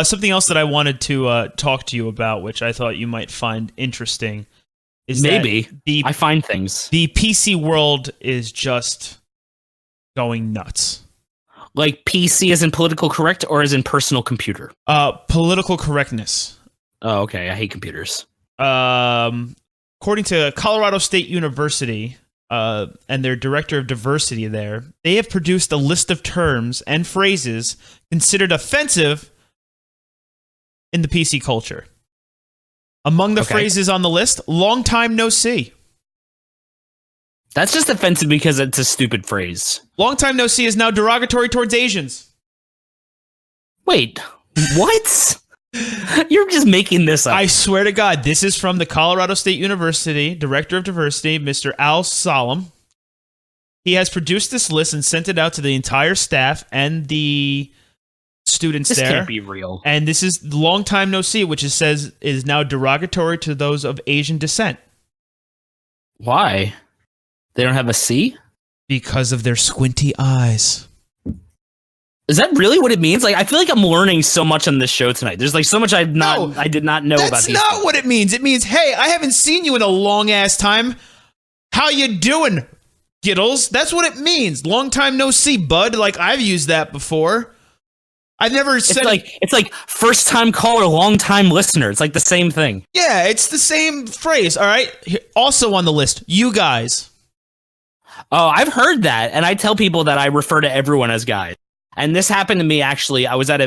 Something else that I wanted to talk to you about, which I thought you might find interesting, is I find things. The PC world is just going nuts. Like PC as in political correct or as in personal computer? Political correctness. Oh, okay. I hate computers. According to Colorado State University and their director of diversity there, they have produced a list of terms and phrases considered offensive in the PC culture. Among the phrases on the list, long time no see. That's just offensive because it's a stupid phrase. Long time no see is now derogatory towards Asians. Wait, what? You're just making this up. I swear to God, this is from the Colorado State University Director of Diversity, Mr. Al Solemn. He has produced this list and sent it out to the entire staff and the students there. This can't be real. And this is long time no see, which says is now derogatory to those of Asian descent. Why? They don't have a C? Because of their squinty eyes. Is that really what it means? Like, I feel like I'm learning so much on this show tonight. There's like so much I did not know about these. That's not what it means. It means, hey, I haven't seen you in a long ass time. How you doing, Giddles? That's what it means. Long time no see, bud. Like, I've used that before. I've never said it's like first time caller, long time listener. It's like the same thing. Yeah, it's the same phrase. All right. Also on the list, you guys. Oh, I've heard that, and I tell people that I refer to everyone as guys. And this happened to me, actually. I was at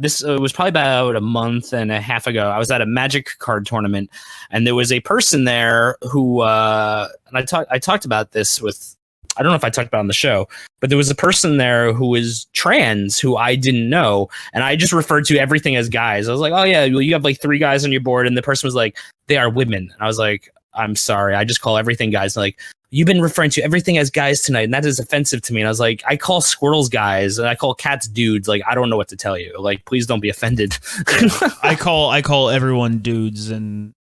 this was probably about a month and a half ago. I was at a Magic card tournament, and there was a person there who, and I talked about this with, I don't know if I talked about it on the show, but there was a person there who was trans who I didn't know, and I just referred to everything as guys. I was like, oh yeah, well, you have like 3 guys on your board, and the person was like, they are women. And I was like, I'm sorry, I just call everything guys. And like, you've been referring to everything as guys tonight, and that is offensive to me. And I was like, I call squirrels guys, and I call cats dudes. Like, I don't know what to tell you. Like, please don't be offended. I call everyone dudes, and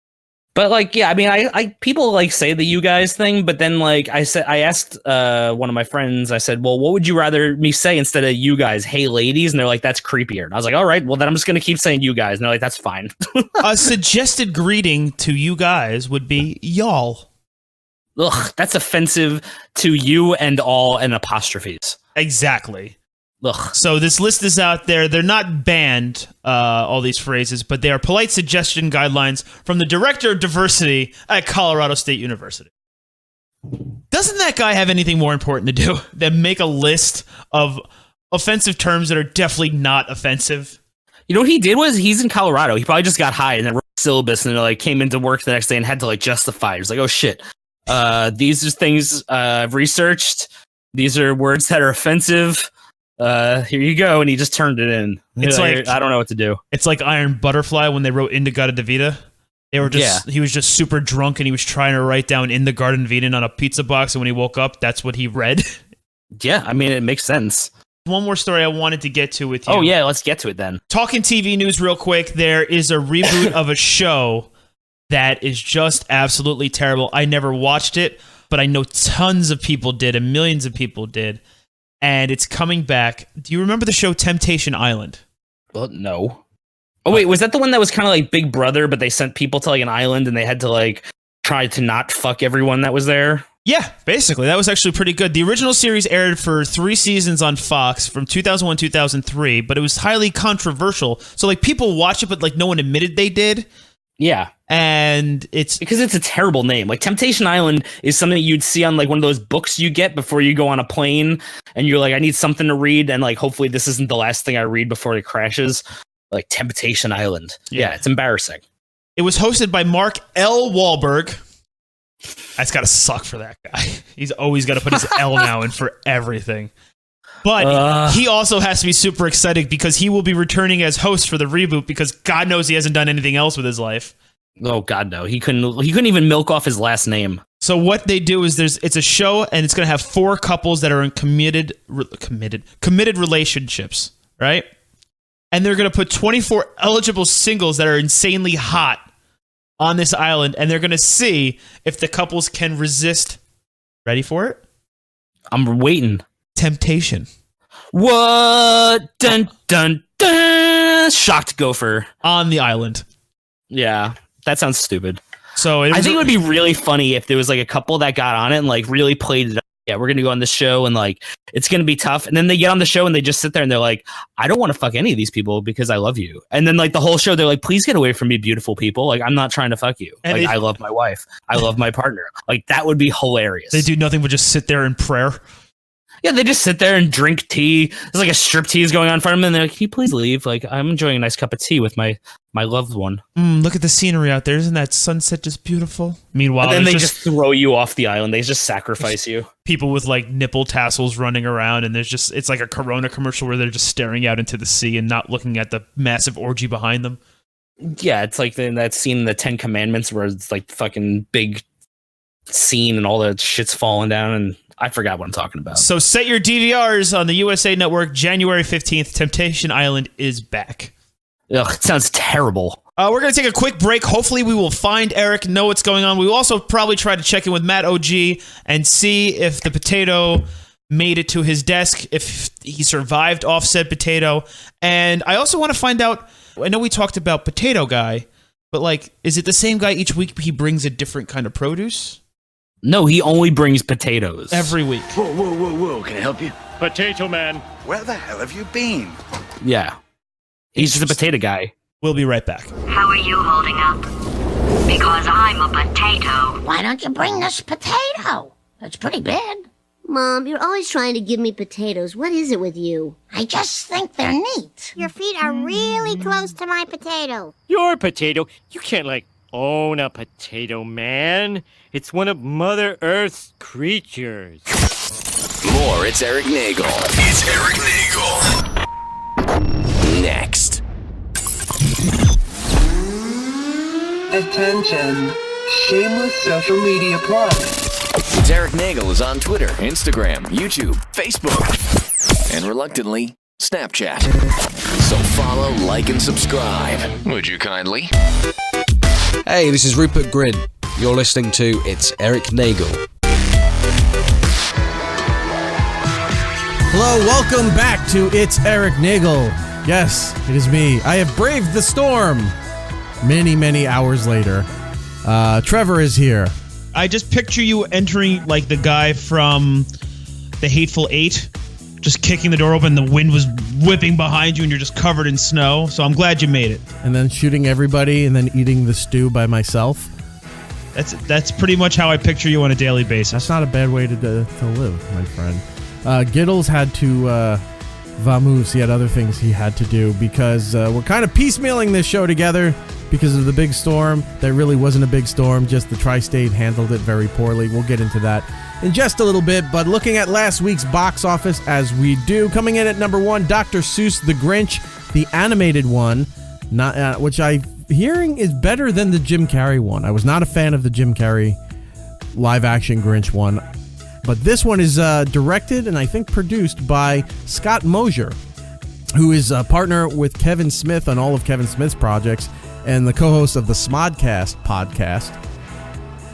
But like, yeah, I mean, I people like say the you guys thing, but then like I asked one of my friends, I said, well, what would you rather me say instead of you guys? Hey, ladies. And they're like, that's creepier. And I was like, all right, well, then I'm just going to keep saying you guys. And they're like, that's fine. A suggested greeting to you guys would be y'all. Ugh, that's offensive to you and all and apostrophes. Exactly. Ugh. So this list is out there. They're not banned, all these phrases, but they are polite suggestion guidelines from the Director of Diversity at Colorado State University. Doesn't that guy have anything more important to do than make a list of offensive terms that are definitely not offensive? You know what he did was he's in Colorado. He probably just got high and then wrote a syllabus and like came into work the next day and had to like justify it. He was like, oh shit, these are things I've researched. These are words that are offensive. Here you go, and he just turned it in. It's like I don't know what to do. It's like Iron Butterfly when they wrote In the Garden of Vida. They were just he was just super drunk and he was trying to write down In the Garden of Eden on a pizza box, and when he woke up, that's what he read. Yeah, I mean it makes sense. One more story I wanted to get to with you. Oh yeah, let's get to it then. Talking TV news real quick. There is a reboot of a show that is just absolutely terrible. I never watched it, but I know tons of people did and millions of people did. And it's coming back. Do you remember the show Temptation Island? Well, no. Oh, wait, was that the one that was kind of like Big Brother, but they sent people to like an island and they had to like try to not fuck everyone that was there? Yeah, basically. That was actually pretty good. The original series aired for 3 seasons on Fox from 2001-2003, but it was highly controversial. So like people watch it, but like no one admitted they did. Yeah. And it's because it's a terrible name. Like Temptation Island is something you'd see on like one of those books you get before you go on a plane and you're like, I need something to read. And like, hopefully this isn't the last thing I read before it crashes. Like Temptation Island. Yeah, it's embarrassing. It was hosted by Mark L. Wahlberg. That's got to suck for that guy. He's always got to put his L now in for everything. But he also has to be super excited because he will be returning as host for the reboot because God knows he hasn't done anything else with his life. Oh God, no. He couldn't even milk off his last name. So what they do is it's a show and it's going to have 4 couples that are in committed relationships, right? And they're going to put 24 eligible singles that are insanely hot on this island, and they're going to see if the couples can resist. Ready for it? I'm waiting. Temptation. What? Dun, dun, dun. Shocked gopher. On the island. Yeah, that sounds stupid. So I think it would be really funny if there was like a couple that got on it and like really played it up. Yeah, we're going to go on this show and like it's going to be tough. And then they get on the show and they just sit there and they're like, I don't want to fuck any of these people because I love you. And then like the whole show, they're like, please get away from me, beautiful people. Like, I'm not trying to fuck you. And like, I love my wife. I love my partner. Like, that would be hilarious. They do nothing but just sit there in prayer. Yeah, they just sit there and drink tea. There's like a strip tease going on in front of them, and they're like, can you please leave? Like, I'm enjoying a nice cup of tea with my loved one. Look at the scenery out there. Isn't that sunset just beautiful? Meanwhile, and then they just throw you off the island. They just sacrifice you. People with like nipple tassels running around, and it's like a Corona commercial where they're just staring out into the sea and not looking at the massive orgy behind them. Yeah, it's like that scene in the 10 Commandments where it's like fucking big scene and all the shit's falling down, and I forgot what I'm talking about. So set your DVRs on the USA Network. January 15th, Temptation Island is back. Ugh, it sounds terrible. We're going to take a quick break. Hopefully we will find Erik, know what's going on. We will also probably try to check in with Matt OG and see if the potato made it to his desk, if he survived offset potato. And I also want to find out, I know we talked about Potato Guy, but like, is it the same guy each week? He brings a different kind of produce? No, he only brings potatoes. Every week. Whoa. Can I help you? Potato Man. Where the hell have you been? Yeah. He's just a potato guy. We'll be right back. How are you holding up? Because I'm a potato. Why don't you bring this potato? It's pretty big. Mom, you're always trying to give me potatoes. What is it with you? I just think they're neat. Your feet are really close to my potato. Your potato? You can't, own a potato, man. It's one of Mother Earth's creatures. More, it's Erik Nagel. It's Erik Nagel. Next. Attention. Shameless social media plug. It's Erik Nagel is on Twitter, Instagram, YouTube, Facebook, and reluctantly, Snapchat. So follow, like, and subscribe. Would you kindly? Hey, this is Rupert Grint. You're listening to It's Erik Nagel. Hello, welcome back to It's Erik Nagel. Yes, it is me. I have braved the storm. Many, many hours later. Trevor is here. I just picture you entering like the guy from The Hateful Eight, just kicking the door open, the wind was whipping behind you and you're just covered in snow. So I'm glad you made it. And then shooting everybody and then eating the stew by myself. That's pretty much how I picture you on a daily basis. That's not a bad way to live, my friend. Giddles had to vamoose. He had other things he had to do because we're kind of piecemealing this show together because of the big storm. That really wasn't a big storm, just the tri-state handled it very poorly. We'll get into that in just a little bit, but looking at last week's box office as we do, coming in at number 1, Dr. Seuss The Grinch, the animated one, which I'm hearing is better than the Jim Carrey one. I was not a fan of the Jim Carrey live-action Grinch one, but this one is directed and I think produced by Scott Mosier, who is a partner with Kevin Smith on all of Kevin Smith's projects and the co-host of the Smodcast podcast.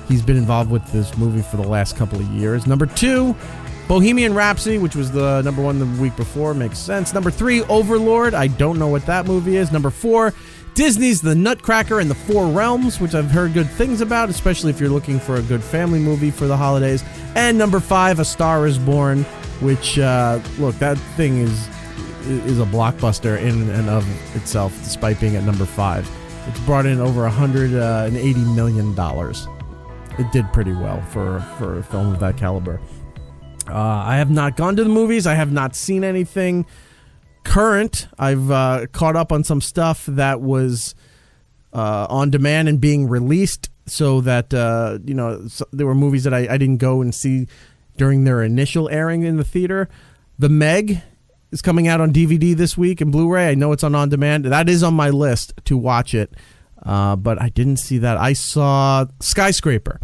He's been involved with this movie for the last couple of years. Number 2, Bohemian Rhapsody, which was the number 1 the week before. Makes sense. Number 3, Overlord. I don't know what that movie is. Number 4, Disney's The Nutcracker and the Four Realms, which I've heard good things about, especially if you're looking for a good family movie for the holidays. And number 5, A Star is Born, which, look, that thing is a blockbuster in and of itself, despite being at number 5. It's brought in over $180 million. It did pretty well for a film of that caliber. I have not gone to the movies. I have not seen anything current. I've caught up on some stuff that was on demand and being released, so that there were movies that I didn't go and see during their initial airing in the theater. The Meg is coming out on DVD this week and Blu-ray. I know it's on demand. That is on my list to watch it, but I didn't see that. I saw Skyscraper.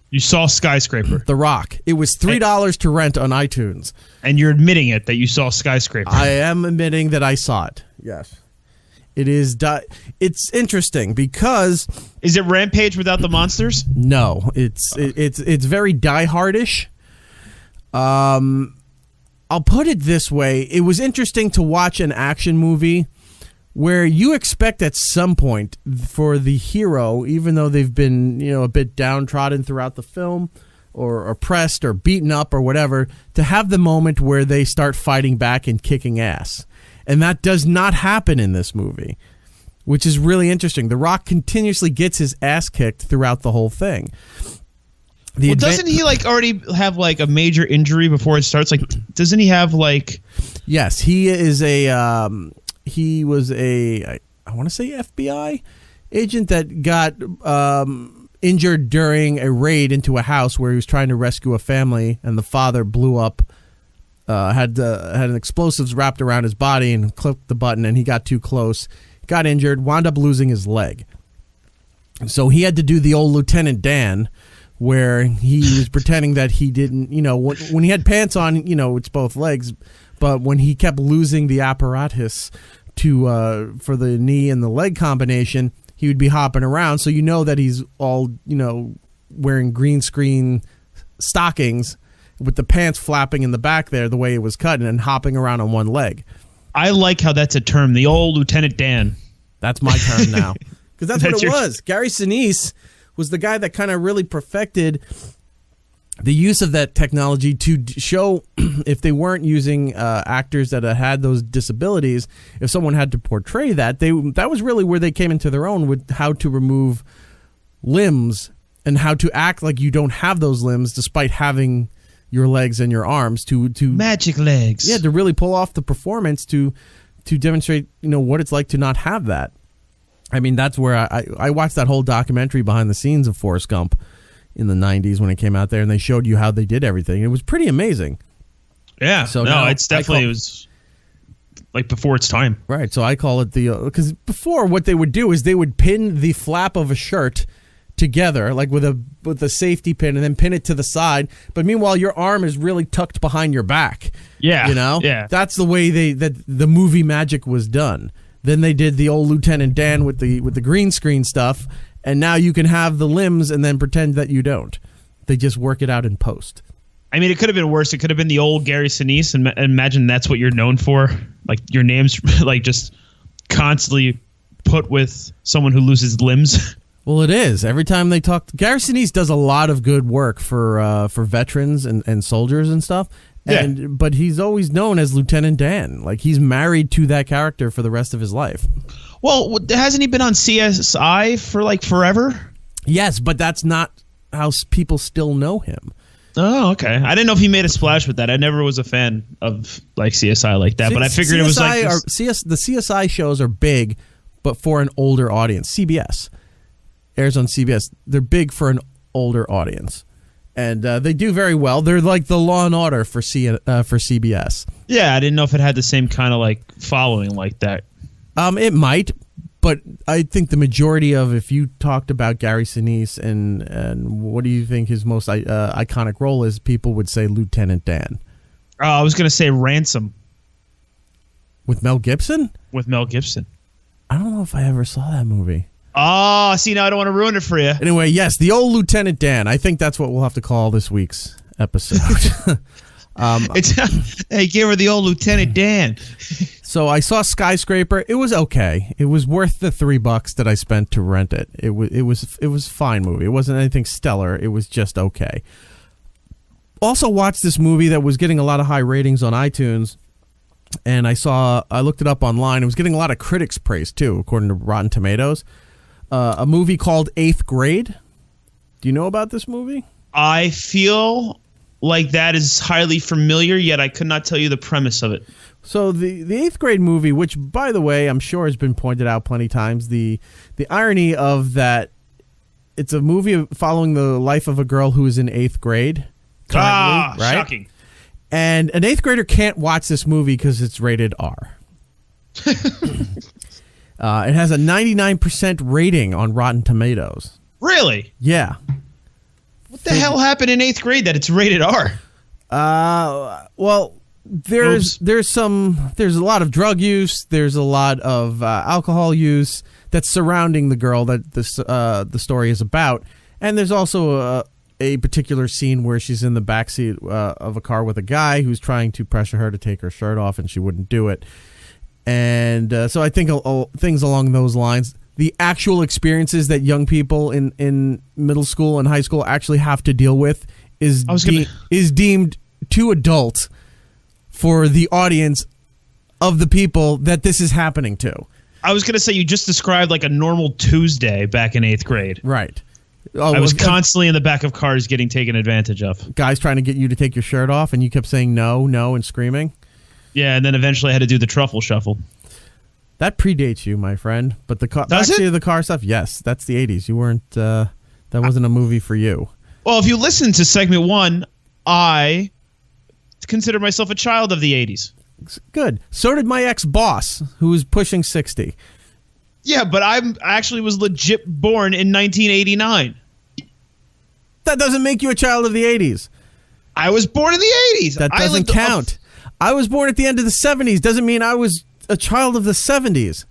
You saw Skyscraper. The Rock. It was $3 to rent on iTunes. And you're admitting it, that you saw Skyscraper. I am admitting that I saw it. Yes. It is. It's interesting because... Is it Rampage without the monsters? No. It's very Die Hard-ish. I'll put it this way. It was interesting to watch an action movie where you expect at some point for the hero, even though they've been, a bit downtrodden throughout the film or oppressed or beaten up or whatever, to have the moment where they start fighting back and kicking ass. And that does not happen in this movie, which is really interesting. The Rock continuously gets his ass kicked throughout the whole thing. Doesn't he already have a major injury before it starts? Doesn't he have Yes, he is a... He was I want to say FBI agent that got injured during a raid into a house where he was trying to rescue a family, and the father blew up, had an explosives wrapped around his body and clicked the button, and he got too close, got injured, wound up losing his leg. So he had to do the old Lieutenant Dan, where he was pretending that he didn't, when he had pants on, it's both legs. But when he kept losing the apparatus for the knee and the leg combination, he would be hopping around. So that he's all, wearing green screen stockings with the pants flapping in the back there the way it was cut and hopping around on one leg. I like how that's a term, the old Lieutenant Dan. That's my term now. Because that's what it was. Gary Sinise was the guy that kind of really perfected the use of that technology to show if they weren't using actors that had those disabilities, if someone had to portray that, that was really where they came into their own with how to remove limbs and how to act like you don't have those limbs despite having your legs and your arms to magic legs. Yeah, to really pull off the performance to demonstrate, what it's like to not have that. I mean, that's where I watched that whole documentary behind the scenes of Forrest Gump in the 90s when it came out there, and they showed you how they did everything. It was pretty amazing. Yeah. So it's definitely, it was before its time. Right. So I call it because before what they would do is they would pin the flap of a shirt together, with a safety pin, and then pin it to the side. But meanwhile, your arm is really tucked behind your back. Yeah. Yeah. That's the way that the movie magic was done. Then they did the old Lieutenant Dan with the green screen stuff. And now you can have the limbs and then pretend that you don't. They just work it out in post. I mean, it could have been worse. It could have been the old Gary Sinise, and imagine that's what you're known for. Like, your name's like just constantly put with someone who loses limbs. Well, it is. Every time they talk, Gary Sinise does a lot of good work for veterans and soldiers and stuff. But he's always known as Lieutenant Dan. Like, he's married to that character for the rest of his life. Well, hasn't he been on CSI for like forever? Yes, but that's not how people still know him. Oh, okay. I didn't know if he made a splash with that. I never was a fan of like CSI like that, but I figured it was like the CSI shows are big, but for an older audience. CBS airs on CBS. They're big for an older audience, and they do very well. They're like the Law and Order for CBS. Yeah, I didn't know if it had the same kind of like following like that. It might, but I think the majority of, if you talked about Gary Sinise and what do you think his most iconic role is, people would say Lieutenant Dan. I was going to say Ransom. With Mel Gibson? With Mel Gibson. I don't know if I ever saw that movie. Oh, see, now I don't want to ruin it for you. Anyway, yes, the old Lieutenant Dan. I think that's what we'll have to call this week's episode. Hey, give her the old Lieutenant Dan. So I saw Skyscraper. It was okay. It was worth the $3 that I spent to rent it. It was a fine movie. It wasn't anything stellar. It was just okay. Also watched this movie that was getting a lot of high ratings on iTunes, and I looked it up online. It was getting a lot of critics praise too, according to Rotten Tomatoes. A movie called Eighth Grade. Do you know about this movie? I feel like that is highly familiar, yet I could not tell you the premise of it. So the Eighth Grade movie, which, by the way, I'm sure has been pointed out plenty of times, the irony of that, it's a movie following the life of a girl who is in eighth grade. Right? Shocking. And an eighth grader can't watch this movie because it's rated R. It has a 99% rating on Rotten Tomatoes. Really? Yeah. What the hell happened in eighth grade that it's rated R? Well, there's a lot of drug use. There's a lot of alcohol use that's surrounding the girl that the story is about, and there's also a particular scene where she's in the backseat of a car with a guy who's trying to pressure her to take her shirt off, and she wouldn't do it. And so I think things along those lines. The actual experiences that young people in middle school and high school actually have to deal with is deemed too adult for the audience of the people that this is happening to. I was going to say, you just described like a normal Tuesday back in eighth grade. Right. I was constantly in the back of cars getting taken advantage of. Guys trying to get you to take your shirt off, and you kept saying no, no, and screaming. Yeah, and then eventually I had to do the truffle shuffle. That predates you, my friend. But the car stuff, yes, that's the 80s. You weren't. That wasn't a movie for you. Well, if you listen to segment 1, I consider myself a child of the 80s. Good. So did my ex-boss, who was pushing 60. Yeah, but I actually was legit born in 1989. That doesn't make you a child of the 80s. I was born in the 80s. That doesn't count. I was born at the end of the 70s. Doesn't mean I was a child of the 70s.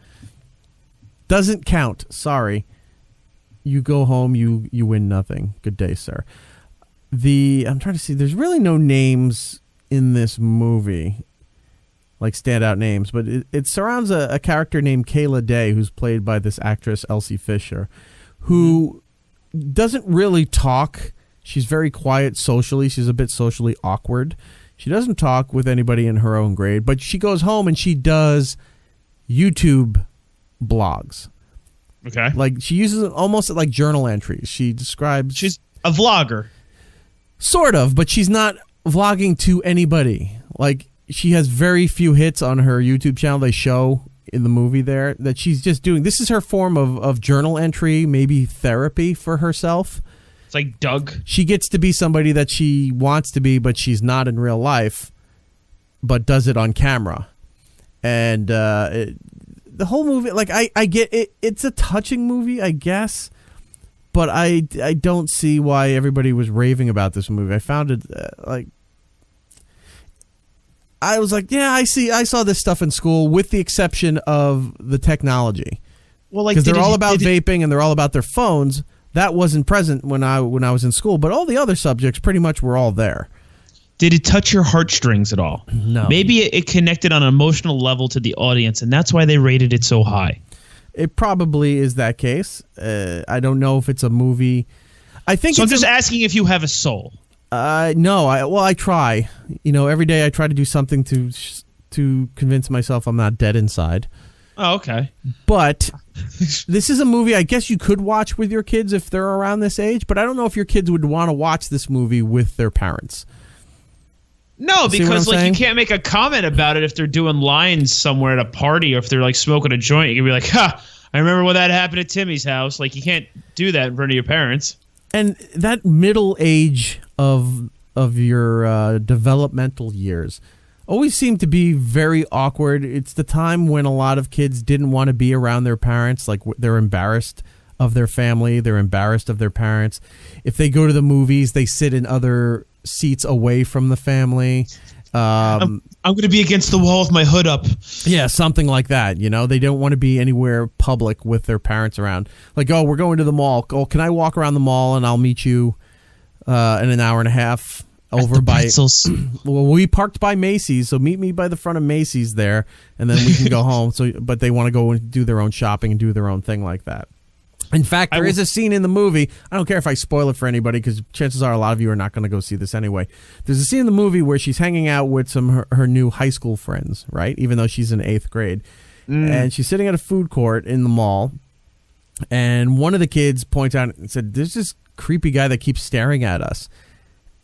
Doesn't count. Sorry. You go home, you win nothing. Good day, sir. I'm trying to see. There's really no names in this movie, like standout names, but it surrounds a character named Kayla Day, who's played by this actress Elsie Fisher, who doesn't really talk. She's very quiet socially. She's a bit socially awkward. She doesn't talk with anybody in her own grade, but she goes home and she does YouTube blogs. Okay. Like, she uses it almost like journal entries. She describes... She's a vlogger. Sort of, but she's not vlogging to anybody. Like, she has very few hits on her YouTube channel. They show in the movie there that she's just doing... This is her form of journal entry, maybe therapy for herself. It's like Doug. She gets to be somebody that she wants to be, but she's not in real life, but does it on camera. And the whole movie, like, I get it. It's a touching movie, I guess, but I don't see why everybody was raving about this movie. I found it I was like, yeah, I saw this stuff in school, with the exception of the technology. Well, like because they're all about vaping and they're all about their phones. That wasn't present when I was in school, but all the other subjects pretty much were all there. Did it touch your heartstrings at all? No. Maybe it connected on an emotional level to the audience, and that's why they rated it so high. It probably is that case. I don't know if it's a movie. I think so. I'm just asking if you have a soul. No. I try. Every day I try to do something to convince myself I'm not dead inside. Oh, okay. But this is a movie I guess you could watch with your kids if they're around this age, but I don't know if your kids would want to watch this movie with their parents. No, because you can't make a comment about it if they're doing lines somewhere at a party or if they're like smoking a joint. You can be like, I remember when that happened at Timmy's house. Like, you can't do that in front of your parents. And that middle age of your developmental years always seemed to be very awkward. It's the time when a lot of kids didn't want to be around their parents. Like, they're embarrassed of their family. They're embarrassed of their parents. If they go to the movies, they sit in other seats away from the family. I'm going to be against the wall with my hood up. Yeah, something like that. They don't want to be anywhere public with their parents around. Like, oh, we're going to the mall. Oh, can I walk around the mall and I'll meet you in an hour and a half over by pretzels. Well, we parked by Macy's, so meet me by the front of Macy's there, and then we can go home. But they want to go and do their own shopping and do their own thing like that. In fact, there is a scene in the movie. I don't care if I spoil it for anybody because chances are a lot of you are not going to go see this anyway. There's a scene in the movie where she's hanging out with some her new high school friends, right? Even though she's in 8th grade. And she's sitting at a food court in the mall. And one of the kids points out and said, there's this creepy guy that keeps staring at us.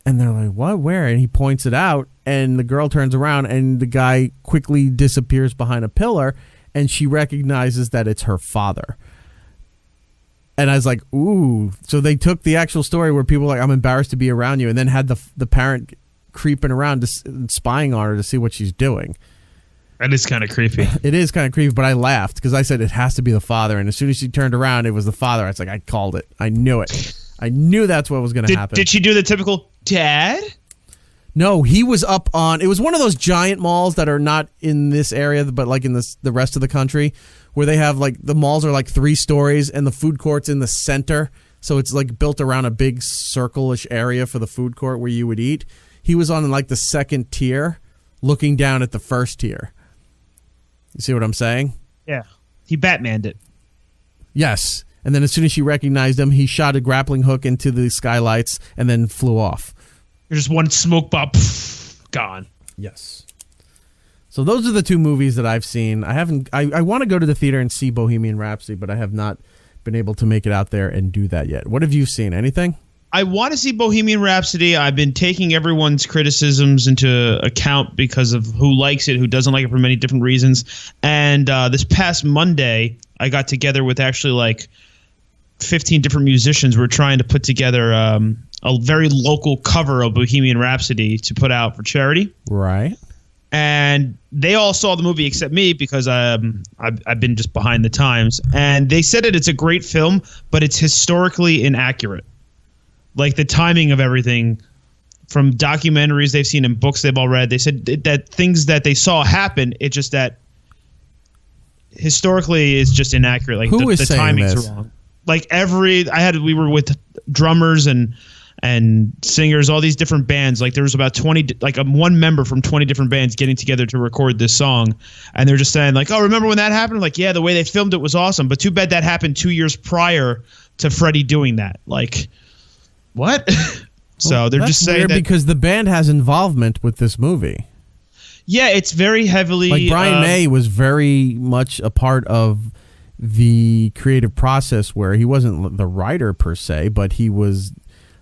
And they're like, what? Where? And he points it out. And the girl turns around and the guy quickly disappears behind a pillar. And she recognizes that it's her father. And I was like, ooh. So they took the actual story where people were like, I'm embarrassed to be around you. And then had the parent creeping around, spying on her to see what she's doing. That is kind of creepy. It is kind of creepy, but I laughed because I said it has to be the father. And as soon as she turned around, it was the father. I was like, I called it. I knew it. I knew that's what was going to happen. Did she do the typical dad? No, he was up on... It was one of those giant malls that are not in this area, but like in the rest of the country, where they have like... The malls are like 3 stories and the food court's in the center. So it's like built around a big circle-ish area for the food court where you would eat. He was on like the 2nd tier, looking down at the 1st tier. You see what I'm saying? Yeah. He Batmaned it. Yes. And then as soon as she recognized him, he shot a grappling hook into the skylights and then flew off. There's just one smoke bomb. Gone. Yes. So those are the 2 movies that I've seen. I want to go to the theater and see Bohemian Rhapsody, but I have not been able to make it out there and do that yet. What have you seen? Anything? I want to see Bohemian Rhapsody. I've been taking everyone's criticisms into account because of who likes it, who doesn't like it for many different reasons. And this past Monday, I got together with actually like 15 different musicians. We're trying to put together a very local cover of Bohemian Rhapsody to put out for charity. Right. And they all saw the movie except me because I've been just behind the times. And they said it's a great film, but it's historically inaccurate. Like the timing of everything from documentaries they've seen and books they've all read. They said that things that they saw happen, it's just that historically is just inaccurate. Like Who is the saying timing's this? wrong. Like we were with drummers and singers, all these different bands. Like there was about 20, like one member from 20 different bands getting together to record this song. And they're just saying like, oh, remember when that happened? Like, yeah, the way they filmed it was awesome. But too bad that happened 2 years prior to Freddie doing that. Like, what? So they're just saying that because the band has involvement with this movie. Yeah, it's very heavily... Like Brian May was very much a part of the creative process where he wasn't the writer per se, but he was...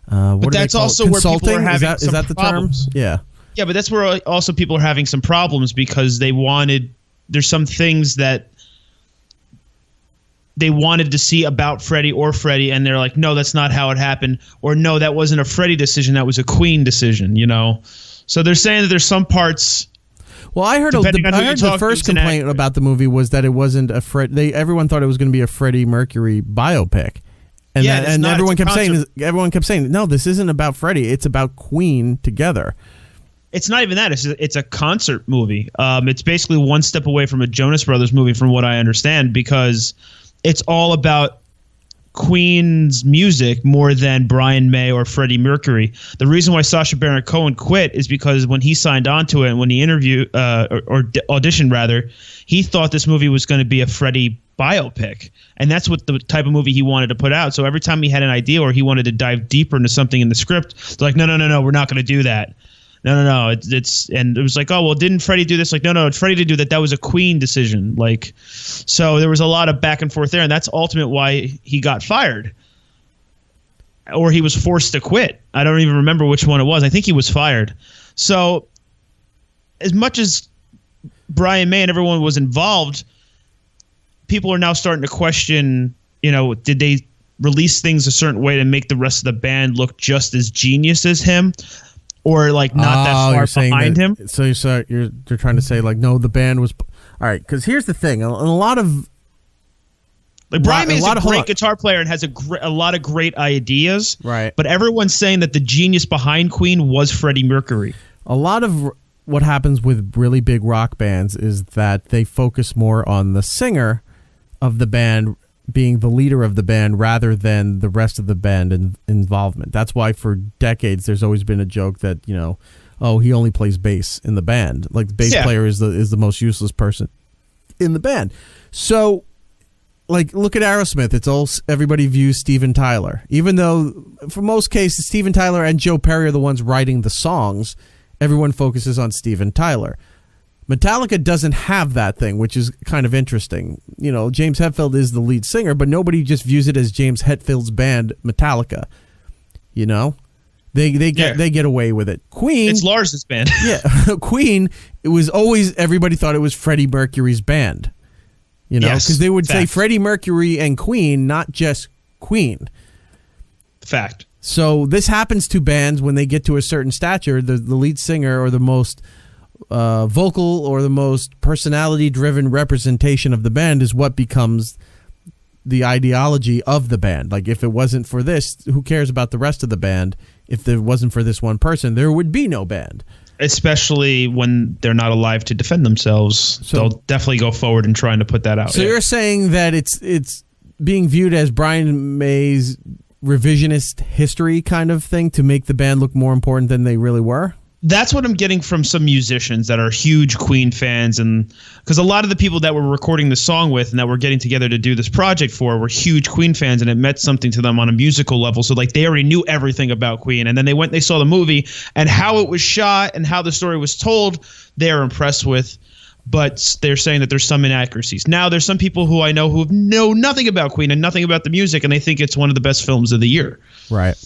but that's also where people are having is that the problems. Term? Yeah. Yeah, but that's where also people are having some problems because they wanted... There's some things that they wanted to see about Freddie, and they're like, no, that's not how it happened. Or no, that wasn't a Freddie decision, that was a Queen decision, you know? So they're saying that there's some parts... Well, I heard the first complaint about the movie was that it wasn't a everyone thought it was going to be a Freddie Mercury biopic. And yeah, and everyone kept saying, no, this isn't about Freddie, it's about Queen together. It's not even that. It's a concert movie. It's basically one step away from a Jonas Brothers movie, from what I understand, because it's all about Queen's music more than Brian May or Freddie Mercury. The reason why Sacha Baron Cohen quit is because when he signed on to it and when he interviewed or auditioned rather, he thought this movie was going to be a Freddie biopic, and that's what the type of movie he wanted to put out. So every time he had an idea or he wanted to dive deeper into something in the script, it's like, no, we're not going to do that. No. It's and it was like, oh well, didn't Freddie do this? Like, no, Freddie did do that. That was a Queen decision. Like, so there was a lot of back and forth there, and that's ultimately why he got fired, or he was forced to quit. I don't even remember which one it was. I think he was fired. So, as much as Brian May and everyone was involved, people are now starting to question, did they release things a certain way to make the rest of the band look just as genius as him, or like not that far behind him? So you're trying to say like, no, the band was all right. Because here's the thing: a lot of Brian May is a great guitar player and has a lot of great ideas, right? But everyone's saying that the genius behind Queen was Freddie Mercury. A lot of what happens with really big rock bands is that they focus more on the singer of the band being the leader of the band rather than the rest of the band involvement. That's why for decades there's always been a joke that, oh, he only plays bass in the band. Like the bass player is the most useless person in the band. So like look at Aerosmith. It's all everybody views Steven Tyler. Even though for most cases Steven Tyler and Joe Perry are the ones writing the songs, everyone focuses on Steven Tyler. Metallica doesn't have that thing, which is kind of interesting. James Hetfield is the lead singer, but nobody just views it as James Hetfield's band, Metallica. They get away with it. Queen, it's Lars's band. Yeah, Queen. It was always everybody thought it was Freddie Mercury's band. Because they would say Freddie Mercury and Queen, not just Queen. Fact. So this happens to bands when they get to a certain stature. The lead singer or the most vocal or the most personality-driven representation of the band is what becomes the ideology of the band. Like if it wasn't for this, who cares about the rest of the band? If it wasn't for this one person, there would be no band. Especially when they're not alive to defend themselves. So they'll definitely go forward in trying to put that out. So you're saying that it's being viewed as Brian May's revisionist history kind of thing to make the band look more important than they really were? That's what I'm getting from some musicians that are huge Queen fans, and because a lot of the people that we're recording the song with and that we're getting together to do this project for were huge Queen fans, and it meant something to them on a musical level. So like they already knew everything about Queen, and then they saw the movie and how it was shot and how the story was told. They're impressed with, but they're saying that there's some inaccuracies. Now there's some people who I know who know nothing about Queen and nothing about the music, and they think it's one of the best films of the year. Right.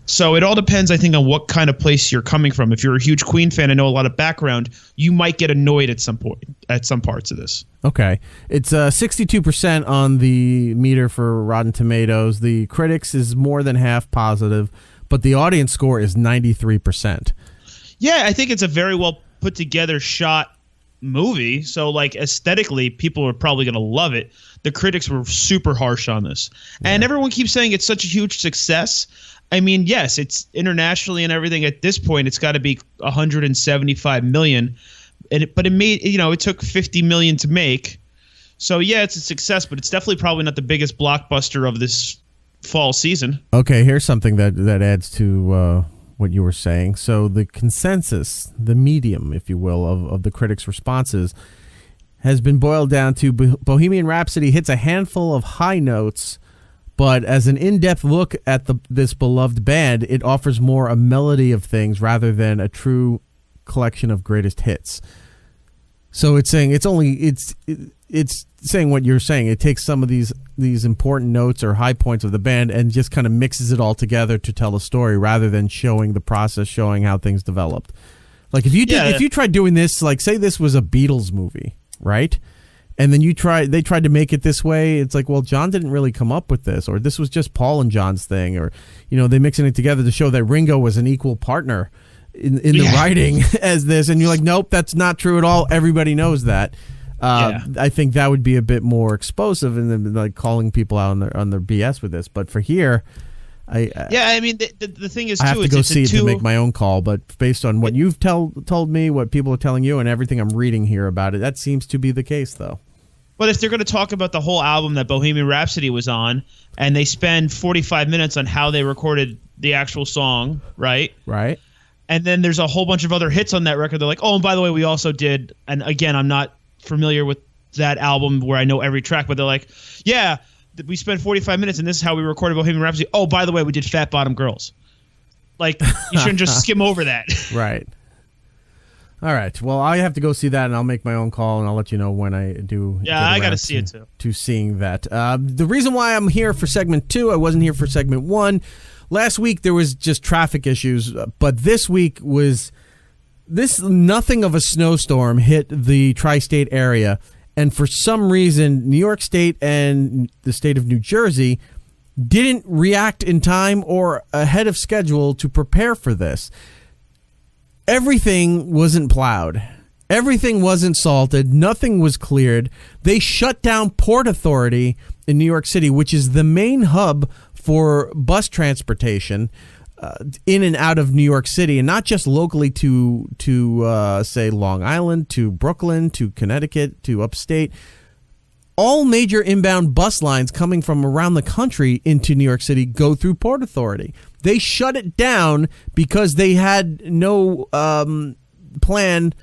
So it all depends, I think, on what kind of place you're coming from. If you're a huge Queen fan and know a lot of background, you might get annoyed at some point, at some parts of this. Okay. It's 62% on the meter for Rotten Tomatoes. The critics is more than half positive, but the audience score is 93%. Yeah, I think it's a very well put together shot movie. So like aesthetically, people are probably going to love it. The critics were super harsh on this. Yeah. And everyone keeps saying it's such a huge success. I mean, yes, it's internationally and everything. At this point, it's got to be 175 million, but it made it took 50 million to make. So yeah, it's a success, but it's definitely probably not the biggest blockbuster of this fall season. Okay, here's something that adds to what you were saying. So the consensus, the medium, if you will, of the critics' responses has been boiled down to Bohemian Rhapsody hits a handful of high notes. But as an in-depth look at this beloved band, it offers more a melody of things rather than a true collection of greatest hits. So it's saying it's saying what you're saying. It takes some of these important notes or high points of the band and just kind of mixes it all together to tell a story rather than showing the process, showing how things developed. Like if you tried doing this, like say this was a Beatles movie, right? And then they tried to make it this way. It's like, well, John didn't really come up with this, or this was just Paul and John's thing, or they mixing it together to show that Ringo was an equal partner in the writing as this. And you're like, nope, that's not true at all. Everybody knows that. I think that would be a bit more explosive and then like calling people out on their BS with this. But for here, I mean, the thing is, I have to go see it to make my own call. But based on what you've told me, what people are telling you, and everything I'm reading here about it, that seems to be the case, though. But if they're going to talk about the whole album that Bohemian Rhapsody was on, and they spend 45 minutes on how they recorded the actual song, right? Right. And then there's a whole bunch of other hits on that record. They're like, oh, and by the way, we also did, and again, I'm not familiar with that album where I know every track, but they're like, yeah, we spent 45 minutes and this is how we recorded Bohemian Rhapsody. Oh, by the way, we did Fat Bottom Girls. Like, you shouldn't just skim over that. Right. All right. Well, I have to go see that, and I'll make my own call, and I'll let you know when I do. Yeah, I got to see it, too. To seeing that. The reason why I'm here for segment 2, I wasn't here for segment 1. Last week, there was just traffic issues, but this week was nothing of a snowstorm hit the tri-state area, and for some reason, New York State and the state of New Jersey didn't react in time or ahead of schedule to prepare for this. Everything wasn't plowed. Everything wasn't salted. Nothing was cleared. They shut down Port Authority in New York City, which is the main hub for bus transportation in and out of New York City, and not just locally to say Long Island, to Brooklyn, to Connecticut, to upstate. All major inbound bus lines coming from around the country into New York City go through Port Authority. They shut it down because they had no plan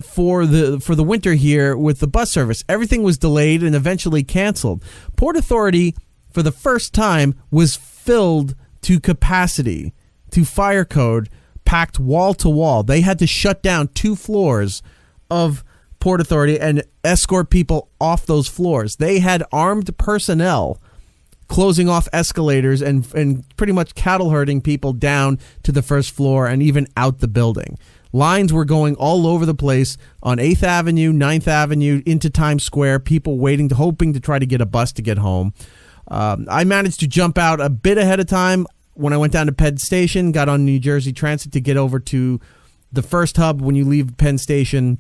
for the winter here with the bus service. Everything was delayed and eventually canceled. Port Authority, for the first time, was filled to capacity, to fire code, packed wall to wall. They had to shut down 2 floors of Port Authority and escort people off those floors. They had armed personnel closing off escalators and pretty much cattle herding people down to the first floor and even out the building. Lines were going all over the place on 8th Avenue, 9th Avenue, into Times Square, people waiting, hoping to try to get a bus to get home. I managed to jump out a bit ahead of time when I went down to Penn Station, got on New Jersey Transit to get over to the first hub when you leave Penn Station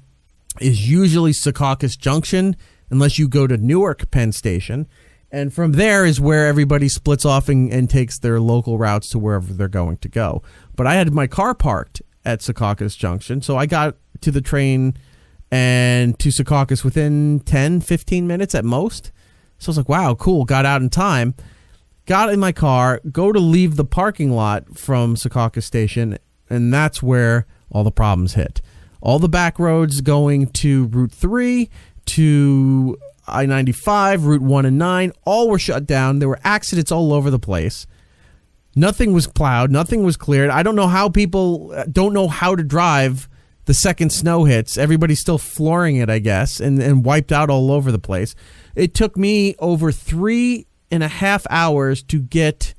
is usually Secaucus Junction, unless you go to Newark Penn Station. And from there is where everybody splits off and takes their local routes to wherever they're going to go. But I had my car parked at Secaucus Junction, so I got to the train and to Secaucus within 10, 15 minutes at most. So I was like, wow, cool, got out in time. Got in my car, go to leave the parking lot from Secaucus Station, and that's where all the problems hit. All the back roads going to Route 3, to I-95, Route 1 and 9, all were shut down. There were accidents all over the place. Nothing was plowed. Nothing was cleared. I don't know how people don't know how to drive the second snow hits. Everybody's still flooring it, I guess, and wiped out all over the place. It took me over 3.5 hours to get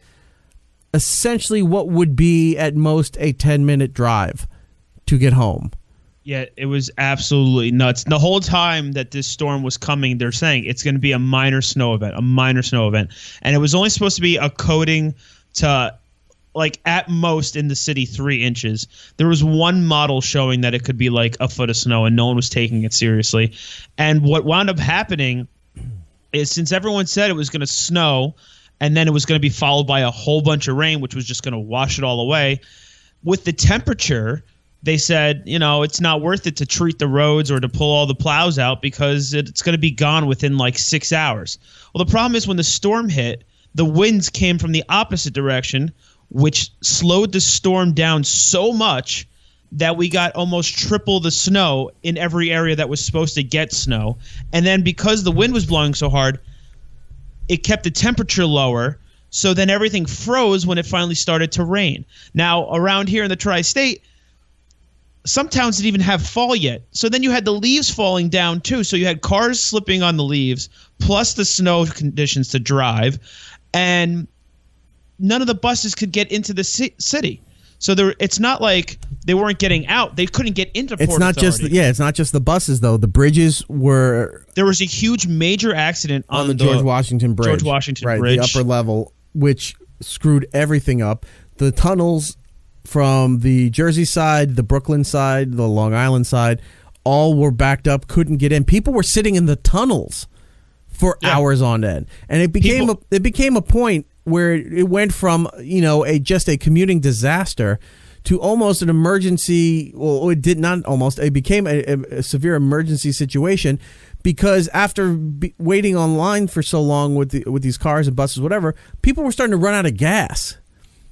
essentially what would be at most a 10-minute drive to get home. Yeah, it was absolutely nuts. The whole time that this storm was coming, they're saying it's going to be a minor snow event. And it was only supposed to be a coating to, like, at most in the city 3 inches. There was one model showing that it could be like a foot of snow, and no one was taking it seriously. And what wound up happening is, since everyone said it was going to snow and then it was going to be followed by a whole bunch of rain, which was just going to wash it all away, with the temperature, they said, it's not worth it to treat the roads or to pull all the plows out because it's going to be gone within like 6 hours. Well, the problem is when the storm hit, the winds came from the opposite direction, which slowed the storm down so much that we got almost triple the snow in every area that was supposed to get snow. And then because the wind was blowing so hard, it kept the temperature lower. So then everything froze when it finally started to rain. Now, around here in the tri-state, some towns didn't even have fall yet. So then you had the leaves falling down too. So you had cars slipping on the leaves, plus the snow conditions to drive, and none of the buses could get into the city. So it's not like they weren't getting out; they couldn't get into Port Authority. It's not just the buses though. The bridges were. There was a huge major accident on the George Washington Bridge. The upper level, which screwed everything up. The tunnels from the Jersey side, the Brooklyn side, the Long Island side, all were backed up, couldn't get in. People were sitting in the tunnels for hours on end. And it became a point where it went from, just a commuting disaster to almost an emergency. Well, it did not almost. It became a severe emergency situation because after waiting online for so long with these cars and buses, whatever, people were starting to run out of gas.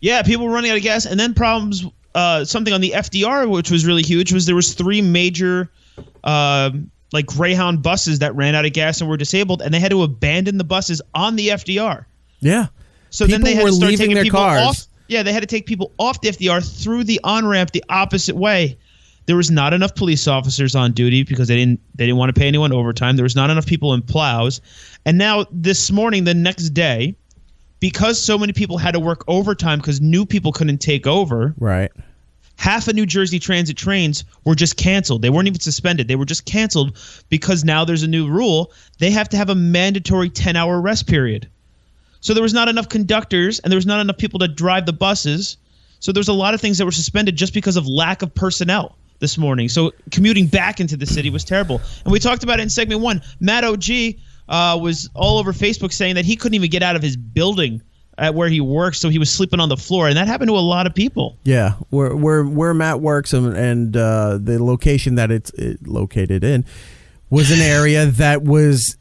Yeah, people were running out of gas, and then problems. Something on the FDR, which was really huge, was there was 3 major like Greyhound buses that ran out of gas and were disabled, and they had to abandon the buses on the FDR. Yeah. So people then they had were to start leaving taking their people cars. off. Yeah, they had to take people off the FDR through the on-ramp the opposite way. There was not enough police officers on duty because they didn't want to pay anyone overtime. There was not enough people in plows. And now this morning, the next day, because so many people had to work overtime because new people couldn't take over. Right. Half of New Jersey Transit trains were just canceled. They weren't even suspended. They were just canceled because now there's a new rule. They have to have a mandatory 10-hour rest period. So there was not enough conductors and there was not enough people to drive the buses. So there's a lot of things that were suspended just because of lack of personnel this morning. So commuting back into the city was terrible. And we talked about it in segment 1. Matt OG was all over Facebook saying that he couldn't even get out of his building at where he works, so he was sleeping on the floor, and that happened to a lot of people. Yeah, where Matt works and the location that it's located in was an area that was,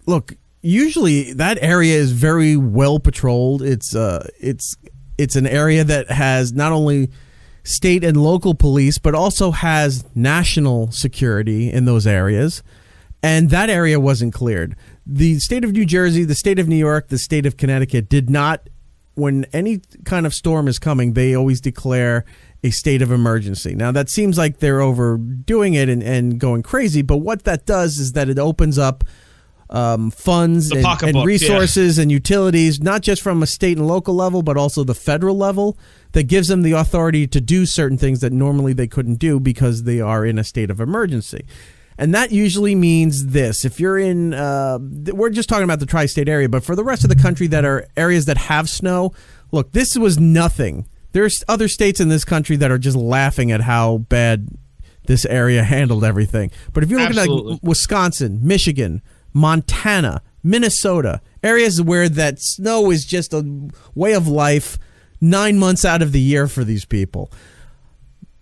look, usually that area is very well patrolled. It's an area that has not only state and local police, but also has national security in those areas. And that area wasn't cleared. The state of New Jersey, the state of New York, the state of Connecticut did not, when any kind of storm is coming, they always declare a state of emergency. Now, that seems like they're overdoing it and going crazy, but what that does is that it opens up funds and resources and utilities, not just from a state and local level, but also the federal level, that gives them the authority to do certain things that normally they couldn't do because they are in a state of emergency. And that usually means this. If you're in, we're just talking about the tri-state area, but for the rest of the country that are areas that have snow, look, this was nothing. There's other states in this country that are just laughing at how bad this area handled everything. But if you're looking at like Wisconsin, Michigan, Montana, Minnesota, areas where that snow is just a way of life 9 months out of the year for these people,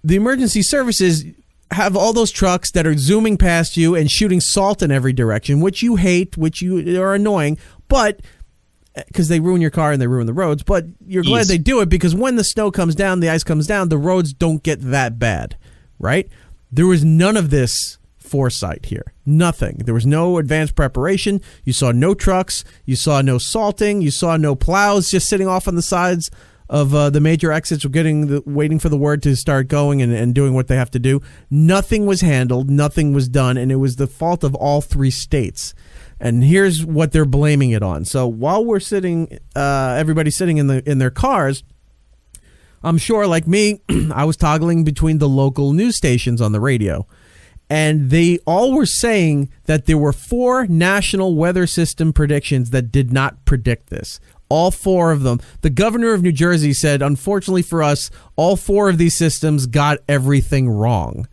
the emergency services have all those trucks that are zooming past you and shooting salt in every direction, which you hate, which you are annoying, but because they ruin your car and they ruin the roads, but you're glad they do it because when the snow comes down, the ice comes down, the roads don't get that bad, right? There was none of this foresight here. Nothing. There was no advanced preparation. You saw no trucks. You saw no salting. You saw no plows just sitting off on the sides of the major exits, waiting for the word to start going and doing what they have to do. Nothing was handled. Nothing was done, and it was the fault of all 3 states. And here's what they're blaming it on. So while we're sitting, everybody's sitting in their cars, I'm sure, like me, I was toggling between the local news stations on the radio. And they all were saying that there were 4 national weather system predictions that did not predict this. All 4 of them. The governor of New Jersey said, unfortunately for us, all 4 of these systems got everything wrong.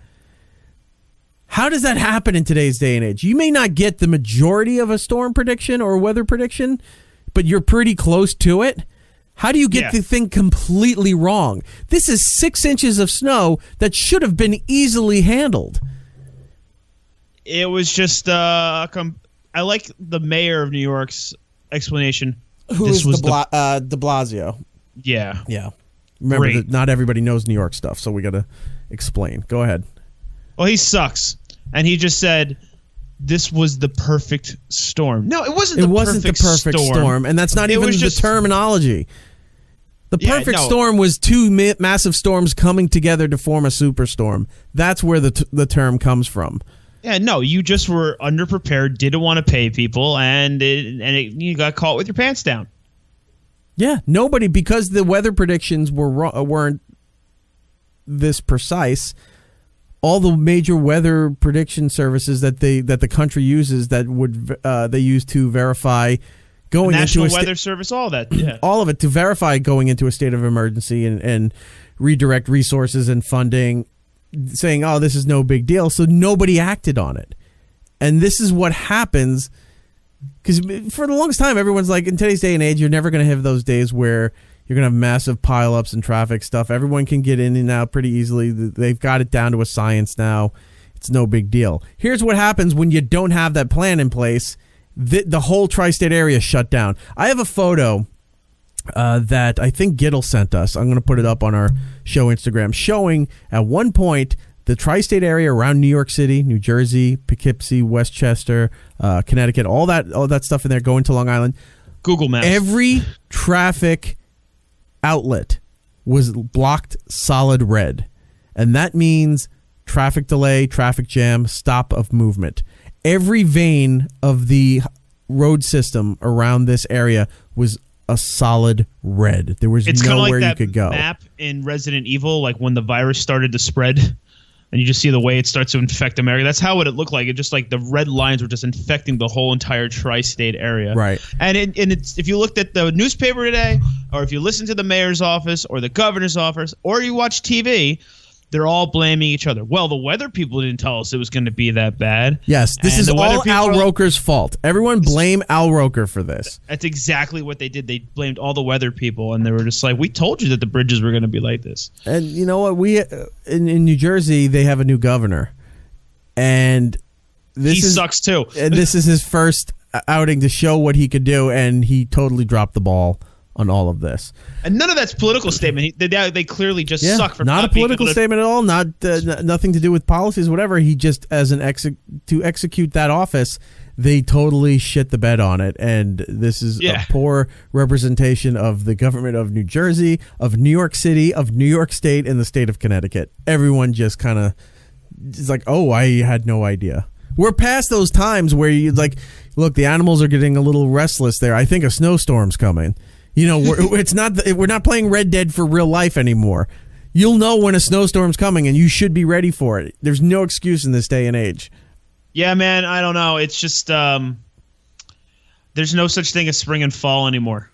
How does that happen in today's day and age? You may not get the majority of a storm prediction or a weather prediction, but you're pretty close to it. How do you get the thing completely wrong? This is 6 inches of snow that should have been easily handled. It was just, I like the mayor of New York's explanation. Who is de Blasio? Yeah. Yeah. Remember that not everybody knows New York stuff, so we got to explain. Go ahead. Well, he sucks. And he just said this was the perfect storm. No, it wasn't the perfect storm. And that's not even the terminology. The perfect storm was 2 massive storms coming together to form a superstorm. That's where the term comes from. Yeah, no, you just were underprepared, didn't want to pay people, and you got caught with your pants down. Yeah, nobody, because the weather predictions weren't this precise. All the major weather prediction services that the country uses they use to verify going National into Weather Service, all that, yeah, all of it to verify going into a state of emergency and redirect resources and funding, saying, oh, this is no big deal. So nobody acted on it. And this is what happens because for the longest time, everyone's like, in today's day and age, you're never going to have those days where you're going to have massive pileups and traffic stuff. Everyone can get in and out pretty easily. They've got it down to a science now. It's no big deal. Here's what happens when you don't have that plan in place. The whole tri-state area shut down. I have a photo that I think Giddle sent us. I'm going to put it up on our show Instagram, showing at one point the tri-state area around New York City, New Jersey, Poughkeepsie, Westchester, Connecticut, all that stuff in there going to Long Island. Google Maps. Every traffic outlet was blocked solid red. And that means traffic delay, traffic jam, stop of movement. Every vein of the road system around this area was a solid red. There was nowhere you could go. It's kind of like that map in Resident Evil, like when the virus started to spread, and you just see the way it starts to infect America. That's how it looked like. It just like the red lines were just infecting the whole entire tri-state area. Right. And it's if you looked at the newspaper today, or if you listen to the mayor's office or the governor's office, or you watch TV, they're all blaming each other. Well, the weather people didn't tell us it was going to be that bad. Yes, this is all Al Roker's fault. Everyone blame Al Roker for this. That's exactly what they did. They blamed all the weather people, and they were just like, we told you that the bridges were going to be like this. And you know what? We in New Jersey, they have a new governor. And he sucks too. And this is his first outing to show what he could do, and he totally dropped the ball on all of this. And none of that's political statement. They clearly just suck for not a political statement at all. Not nothing to do with policies, whatever. He just, as to execute that office, they totally shit the bed on it. And this is a poor representation of the government of New Jersey, of New York City, of New York State, and the state of Connecticut. Everyone just kind of is like, oh, I had no idea. We're past those times where you like, look, the animals are getting a little restless there. I think a snowstorm's coming. You know, we're not playing Red Dead for real life anymore. You'll know when a snowstorm's coming, and you should be ready for it. There's no excuse in this day and age. Yeah, man, I don't know. It's just there's no such thing as spring and fall anymore.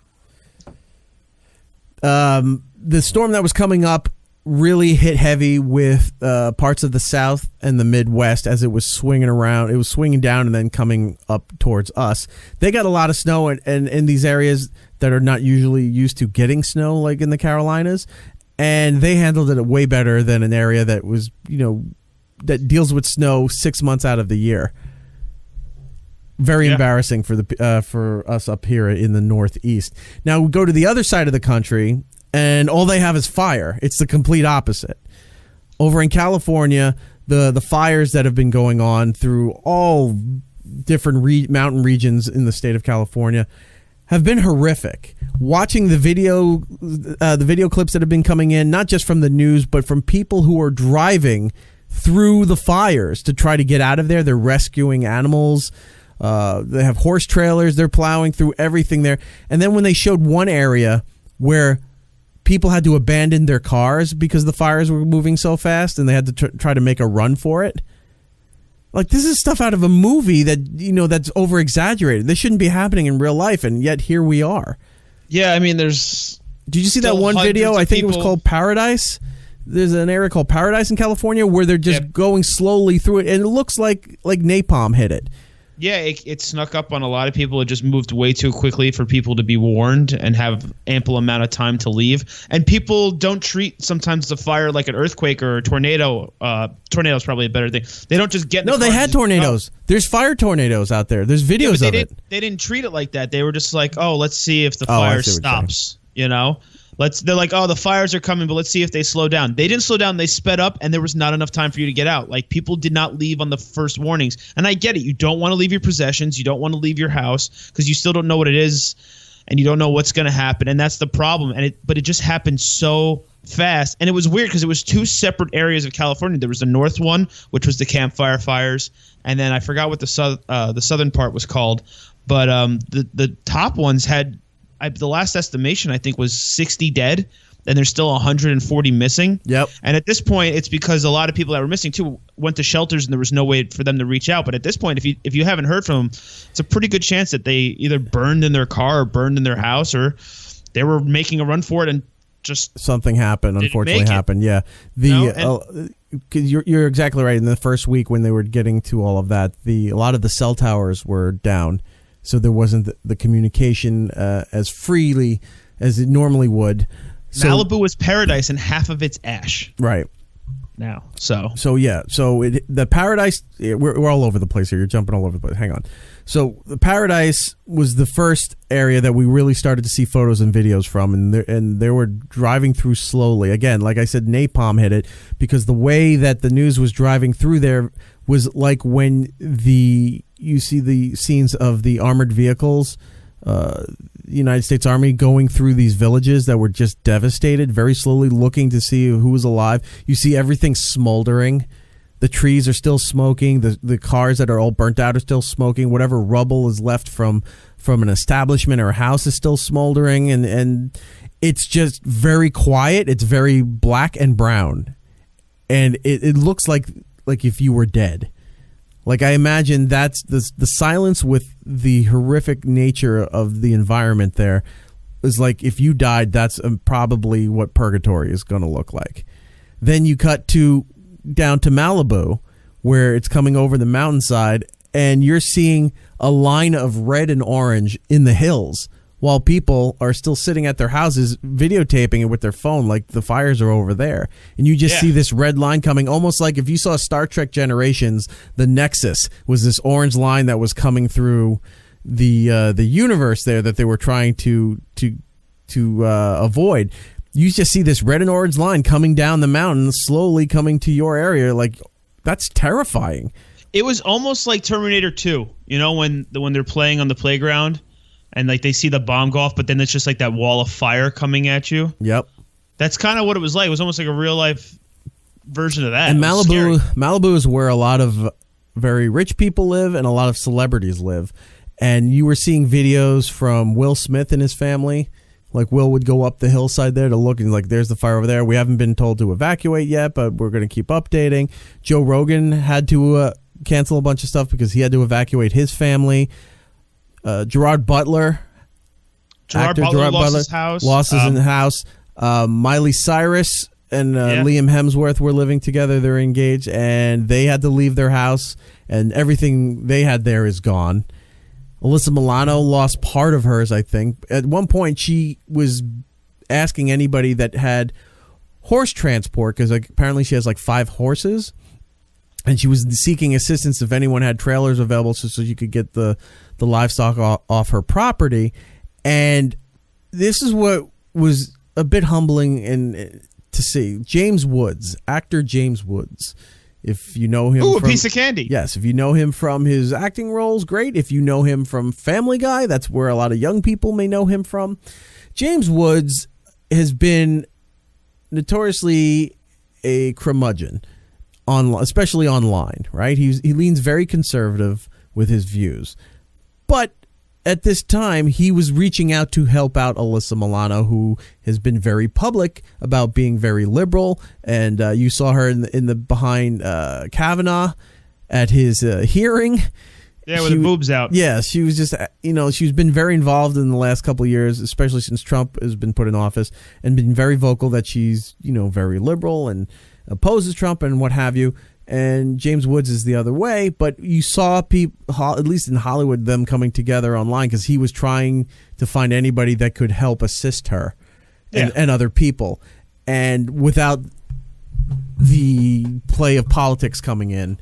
The storm that was coming up really hit heavy with parts of the South and the Midwest as it was swinging around. It was swinging down and then coming up towards us. They got a lot of snow and in these areas that are not usually used to getting snow, like in the Carolinas, and they handled it way better than an area that was, that deals with snow 6 months out of the year. Very embarrassing for us up here in the Northeast. Now we go to the other side of the country, and all they have is fire. It's the complete opposite. Over in California, the fires that have been going on through all different mountain regions in the state of California have been horrific. Watching the video clips that have been coming in, not just from the news, but from people who are driving through the fires to try to get out of there. They're rescuing animals. They have horse trailers. They're plowing through everything there. And then when they showed one area where people had to abandon their cars because the fires were moving so fast and they had to try to make a run for it. Like, this is stuff out of a movie that, that's over exaggerated. This shouldn't be happening in real life, and yet here we are. Yeah, I mean, there's. Did you see that one video? I think it was called Paradise. There's an area called Paradise in California where they're just going slowly through it, and it looks like napalm hit it. Yeah, it snuck up on a lot of people. It just moved way too quickly for people to be warned and have ample amount of time to leave. And people don't treat sometimes the fire like an earthquake or a tornado. Tornado is probably a better thing. They don't just get in the car. No, they had tornadoes. There's fire tornadoes out there. There's videos of it. They didn't treat it like that. They were just like, oh, let's see if the fire stops. They're like, oh, the fires are coming, but let's see if they slow down. They didn't slow down. They sped up, and there was not enough time for you to get out. Like, people did not leave on the first warnings. And I get it. You don't want to leave your possessions. You don't want to leave your house because you still don't know what it is, and you don't know what's going to happen. And that's the problem. But it just happened so fast. And it was weird because it was two separate areas of California. There was the north one, which was the campfire fires, and then I forgot what the southern part was called. But the top ones had – the last estimation, I think, was 60 dead, and there's still 140 missing. Yep. And at this point, it's because a lot of people that were missing, too, went to shelters, and there was no way for them to reach out. But at this point, if you haven't heard from them, it's a pretty good chance that they either burned in their car or burned in their house, or they were making a run for it and just something happened. Unfortunately, happened. Yeah. You're exactly right. In the first week when they were getting to all of that, a lot of the cell towers were down. So there wasn't the communication as freely as it normally would. So, Malibu was paradise and half of it's ash. Right. now. So the Paradise, we're all over the place here. You're jumping all over the place. Hang on. So the Paradise was the first area that we really started to see photos and videos from, and they were driving through slowly. Again, like I said, napalm hit it because the way that the news was driving through there was like when you see the scenes of the armored vehicles, the United States Army going through these villages that were just devastated, very slowly looking to see who was alive. You see everything smoldering. The trees are still smoking. The cars that are all burnt out are still smoking. Whatever rubble is left from an establishment or a house is still smoldering. And it's just very quiet. It's very black and brown. And it looks like if you were dead. Like, I imagine that's the silence with the horrific nature of the environment there is like if you died, that's probably what purgatory is going to look like. Then you cut down to Malibu, where it's coming over the mountainside, and you're seeing a line of red and orange in the hills while people are still sitting at their houses videotaping it with their phone like the fires are over there. And you just see this red line coming, almost like if you saw Star Trek Generations, the Nexus was this orange line that was coming through the universe there that they were trying to avoid. You just see this red and orange line coming down the mountain, slowly coming to your area. Like, that's terrifying. It was almost like Terminator 2, when they're playing on the playground and like they see the bomb go off, but then it's just like that wall of fire coming at you. Yep. That's kind of what it was like. It was almost like a real life version of that. And Malibu is where a lot of very rich people live and a lot of celebrities live. And you were seeing videos from Will Smith and his family. Like, Will would go up the hillside there to look, and like, there's the fire over there. We haven't been told to evacuate yet, but we're going to keep updating. Joe Rogan had to cancel a bunch of stuff because he had to evacuate his family. Gerard Butler lost his house. Lost his house. Miley Cyrus and Liam Hemsworth were living together. They're engaged, and they had to leave their house, and everything they had there is gone. Alyssa Milano lost part of hers, I think. At one point, she was asking anybody that had horse transport, because apparently she has like 5 horses, and she was seeking assistance if anyone had trailers available so you could get the livestock off her property. And this is what was a bit humbling to see. James Woods, actor James Woods. If you know him a piece of candy. Yes, if you know him from his acting roles, great. If you know him from Family Guy, that's where a lot of young people may know him from. James Woods has been notoriously a curmudgeon, especially online, right? He leans very conservative with his views. But at this time, he was reaching out to help out Alyssa Milano, who has been very public about being very liberal. And you saw her in the behind Kavanaugh at his hearing. Yeah, with the boobs out. Yeah, she was just, she's been very involved in the last couple of years, especially since Trump has been put in office, and been very vocal that she's, very liberal and opposes Trump and what have you. And James Woods is the other way, but you saw people, at least in Hollywood, them coming together online because he was trying to find anybody that could help assist her and other people. And without the play of politics coming in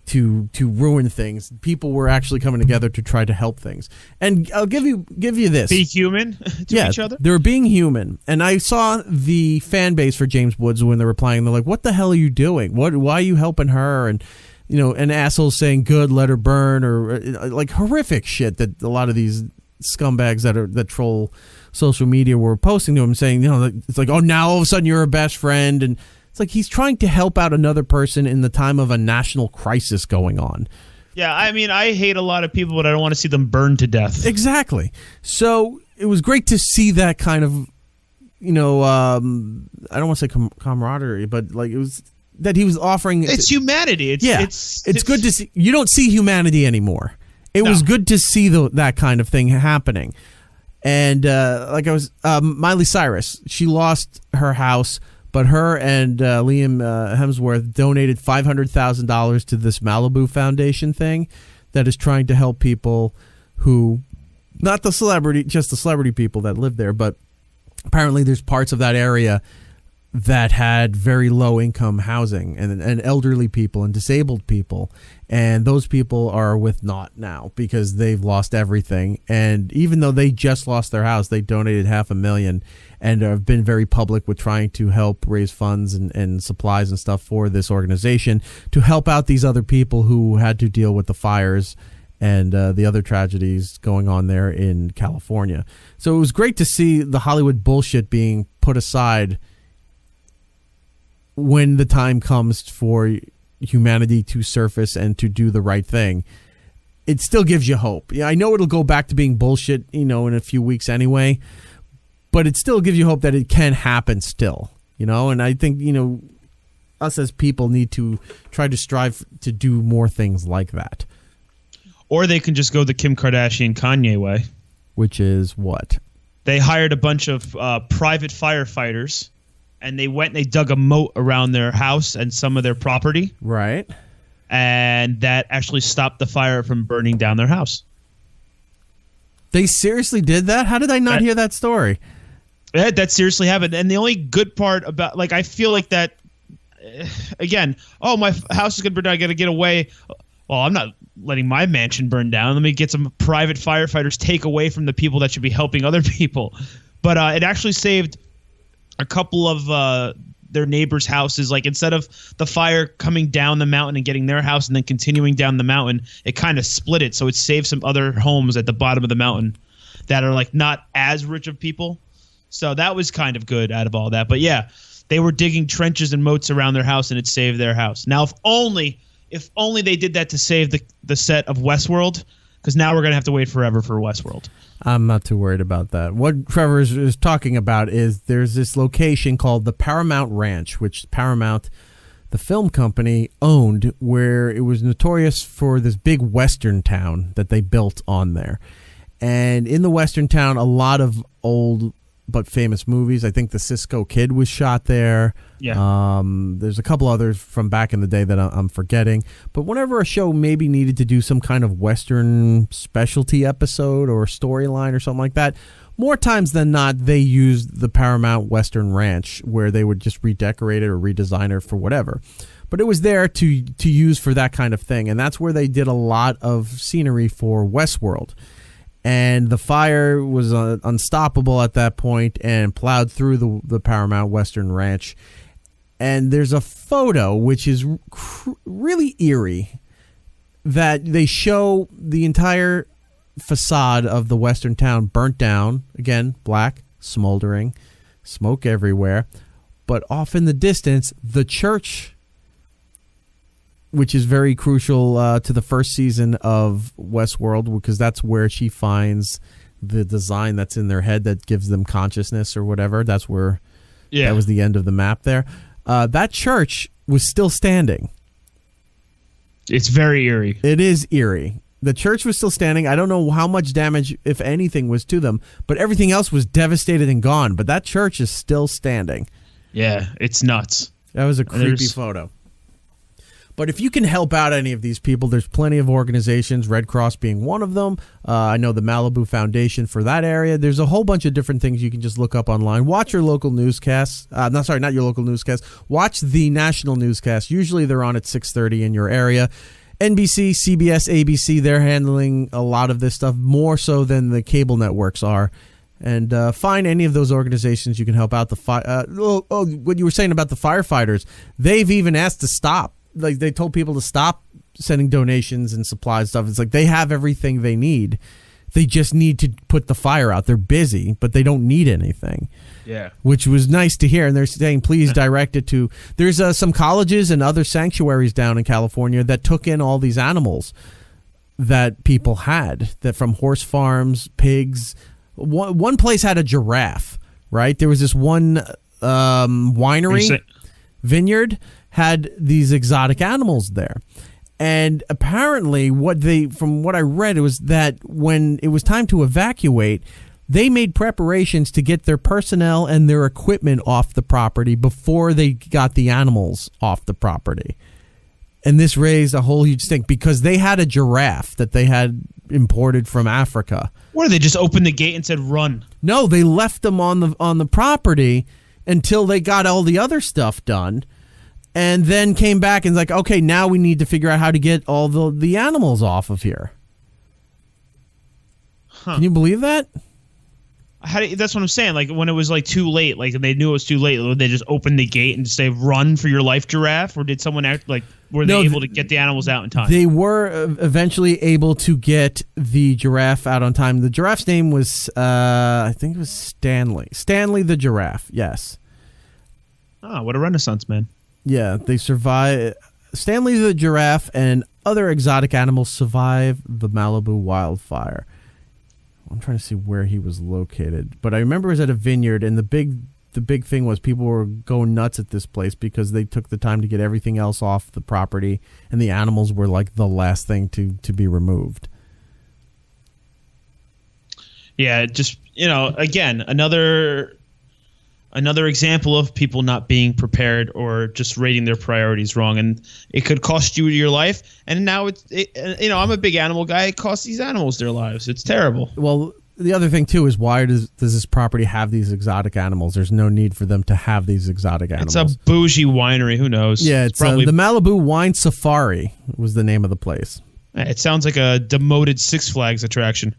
to ruin things, people were actually coming together to try to help things. And I'll give you this. Be human to each other? They were being human. And I saw the fan base for James Woods when they're replying. They're like, what the hell are you doing? Why are you helping her? And, an asshole saying, good, let her burn, or like horrific shit that a lot of these scumbags that troll social media were posting to him, saying, it's like, oh, now all of a sudden you're a best friend. And it's like he's trying to help out another person in the time of a national crisis going on. Yeah, I mean, I hate a lot of people, but I don't want to see them burned to death. Exactly. So it was great to see that kind of, I don't want to say camaraderie, but like it was that he was offering. It's humanity. It's good to see. You don't see humanity anymore. It was good to see that kind of thing happening. And Miley Cyrus, she lost her house. But her and Liam Hemsworth donated $500,000 to this Malibu Foundation thing that is trying to help people who, not just the celebrity people that live there, but apparently there's parts of that area that had very low income housing and elderly people and disabled people. And those people are with naught now because they've lost everything. And even though they just lost their house, they donated $500,000 and have been very public with trying to help raise funds and supplies and stuff for this organization to help out these other people who had to deal with the fires and the other tragedies going on there in California. So it was great to see the Hollywood bullshit being put aside when the time comes for humanity to surface and to do the right thing. It still gives you hope. Yeah, I know it'll go back to being bullshit, in a few weeks anyway, but it still gives you hope that it can happen still, and I think, us as people need to try to strive to do more things like that. Or they can just go the Kim Kardashian Kanye way. Which is what? They hired a bunch of private firefighters, and they went and they dug a moat around their house and some of their property. Right. And that actually stopped the fire from burning down their house. They seriously did that? How did I not hear that story? Yeah, that seriously happened. And the only good part about, I feel like that, again, my house is going to burn down, I got to get away. Well, I'm not letting my mansion burn down. Let me get some private firefighters take away from the people that should be helping other people. But it actually saved a couple of their neighbors' houses. Like, instead of the fire coming down the mountain and getting their house and then continuing down the mountain, it kind of split it. So it saved some other homes at the bottom of the mountain that are not as rich of people. So that was kind of good out of all that. But yeah, they were digging trenches and moats around their house and it saved their house. Now, if only they did that to save the set of Westworld, because now we're going to have to wait forever for Westworld. I'm not too worried about that. What Trevor is talking about is there's this location called the Paramount Ranch, which Paramount, the film company, owned, where it was notorious for this big western town that they built on there. And in the western town, a lot of old but famous movies. I think the Cisco Kid was shot there. Yeah. There's a couple others from back in the day that I'm forgetting. But whenever a show maybe needed to do some kind of Western specialty episode or storyline or something like that, more times than not, they used the Paramount Western Ranch, where they would just redecorate it or redesign it for whatever. But it was there to use for that kind of thing. And that's where they did a lot of scenery for Westworld. And the fire was unstoppable at that point and plowed through the Paramount Western Ranch. And there's a photo which is really eerie that they show the entire facade of the western town burnt down. Again, black, smoldering, smoke everywhere. But off in the distance, the church, which is very crucial to the first season of Westworld, because that's where she finds the design that's in their head that gives them consciousness or whatever. That's where that was the end of the map there. That church was still standing. It's very eerie. It is eerie. The church was still standing. I don't know how much damage, if anything, was to them, but everything else was devastated and gone. But that church is still standing. Yeah, it's nuts. That was a creepy photo. But if you can help out any of these people, there's plenty of organizations, Red Cross being one of them. I know the Malibu Foundation for that area. There's a whole bunch of different things you can just look up online. Watch your local newscasts. Not your local newscast. Watch the national newscast. Usually they're on at 6:30 in your area. NBC, CBS, ABC, they're handling a lot of this stuff, more so than the cable networks are. And find any of those organizations you can help out. What you were saying about the firefighters, they've even asked to stop. Like, they told people to stop sending donations and supplies stuff. It's like they have everything they need. They just need to put the fire out. They're busy, but they don't need anything. Yeah. Which was nice to hear. And they're saying, please direct it to... There's some colleges and other sanctuaries down in California that took in all these animals that people had, that from horse farms, pigs. One place had a giraffe, right? There was this one winery, vineyard, had these exotic animals there. And apparently from what I read, it was that when it was time to evacuate, they made preparations to get their personnel and their equipment off the property before they got the animals off the property. And this raised a whole huge stink because they had a giraffe that they had imported from Africa. Or they just opened the gate and said, run. No, they left them on the property until they got all the other stuff done, and then came back and like, okay, now we need to figure out how to get all the animals off of here. Huh. Can you believe that? That's what I'm saying. Like when it was like too late, like they knew it was too late, would they just open the gate and just say, "Run for your life, giraffe"? Or did someone act like were they able to get the animals out in time? They were eventually able to get the giraffe out on time. The giraffe's name was, I think it was Stanley. Stanley the giraffe. Yes. Oh, what a Renaissance man! Yeah, they survive. Stanley the giraffe and other exotic animals survive the Malibu wildfire. I'm trying to see where he was located, but I remember it was at a vineyard, and the big thing was people were going nuts at this place because they took the time to get everything else off the property, and the animals were like the last thing to be removed. Yeah, just, again, another example of people not being prepared or just rating their priorities wrong, and it could cost you your life. And now I'm a big animal guy. It costs these animals their lives. It's terrible. Well, the other thing too is why does this property have these exotic animals? There's no need for them to have these exotic animals. It's a bougie winery. Who knows? Yeah, it's probably the Malibu Wine Safari was the name of the place. It sounds like a demoted Six Flags attraction.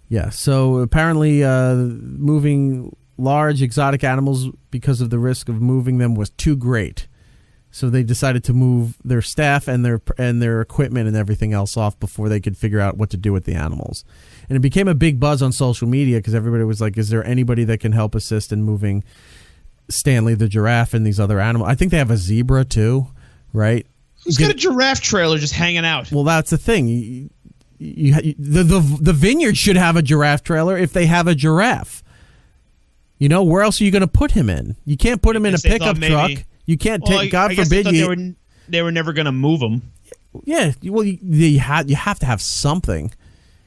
Yeah. So apparently, moving large exotic animals because of the risk of moving them was too great, so they decided to move their staff and their equipment and everything else off before they could figure out what to do with the animals. And it became a big buzz on social media because everybody was like, is there anybody that can help assist in moving Stanley the giraffe and these other animals? I think they have a zebra too, right? Who's got a giraffe trailer just hanging out? Well, that's the thing. The vineyard should have a giraffe trailer if they have a giraffe. Where else are you going to put him in? You can't put him in a pickup truck. You can't take. God forbid they were never going to move him. Yeah, well, you have to have something.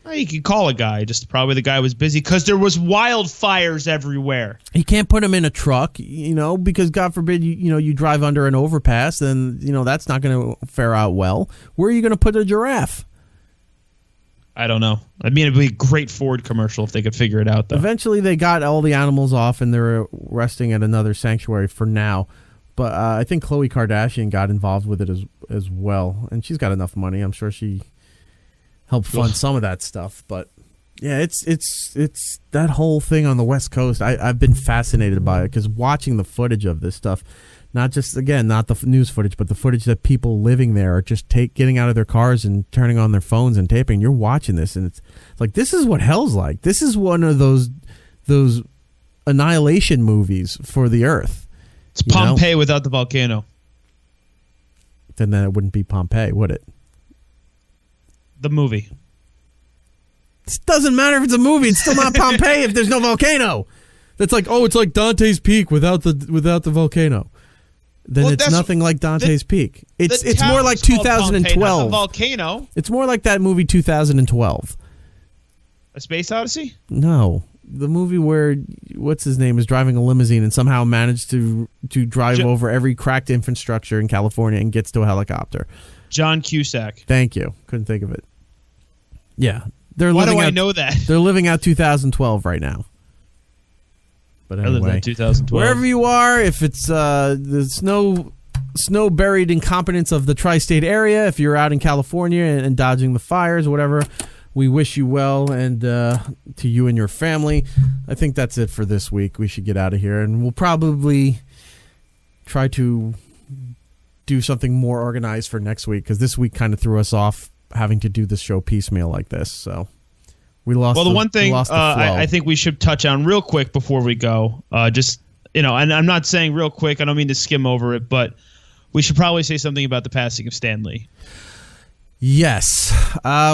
Well, you could call a guy. Just probably the guy was busy because there was wildfires everywhere. You can't put him in a truck, because God forbid you drive under an overpass, then that's not going to fare out well. Where are you going to put a giraffe? I don't know. I mean, it'd be a great Ford commercial if they could figure it out, though. Eventually, they got all the animals off, and they're resting at another sanctuary for now. But I think Khloe Kardashian got involved with it as well, and she's got enough money. I'm sure she helped fund some of that stuff. But yeah, it's that whole thing on the West Coast. I've been fascinated by it because watching the footage of this stuff. Not the news footage, but the footage that people living there are just getting out of their cars and turning on their phones and taping. You're watching this, and it's like, this is what hell's like. This is one of those annihilation movies for the Earth. It's Pompeii without the volcano. Then it wouldn't be Pompeii, would it? The movie. It doesn't matter if it's a movie. It's still not Pompeii if there's no volcano. That's like, it's like Dante's Peak without the volcano. Then it's nothing like Dante's Peak. It's more like 2012. Volcano. It's more like that movie 2012. A Space Odyssey? No, the movie where what's his name is driving a limousine and somehow managed to drive over every cracked infrastructure in California and gets to a helicopter. John Cusack. Thank you. Couldn't think of it. Yeah, Why do I know that? They're living out 2012 right now. But anyway, 2012. Wherever you are, if it's the snow buried incompetence of the tri-state area, if you're out in California and dodging the fires, whatever, we wish you well, and to you and your family. I think that's it for this week. We should get out of here, and we'll probably try to do something more organized for next week, because this week kind of threw us off having to do this show piecemeal like this, so... The one thing I think we should touch on real quick before we go, and I'm not saying real quick, I don't mean to skim over it, but we should probably say something about the passing of Stan Lee. Yes,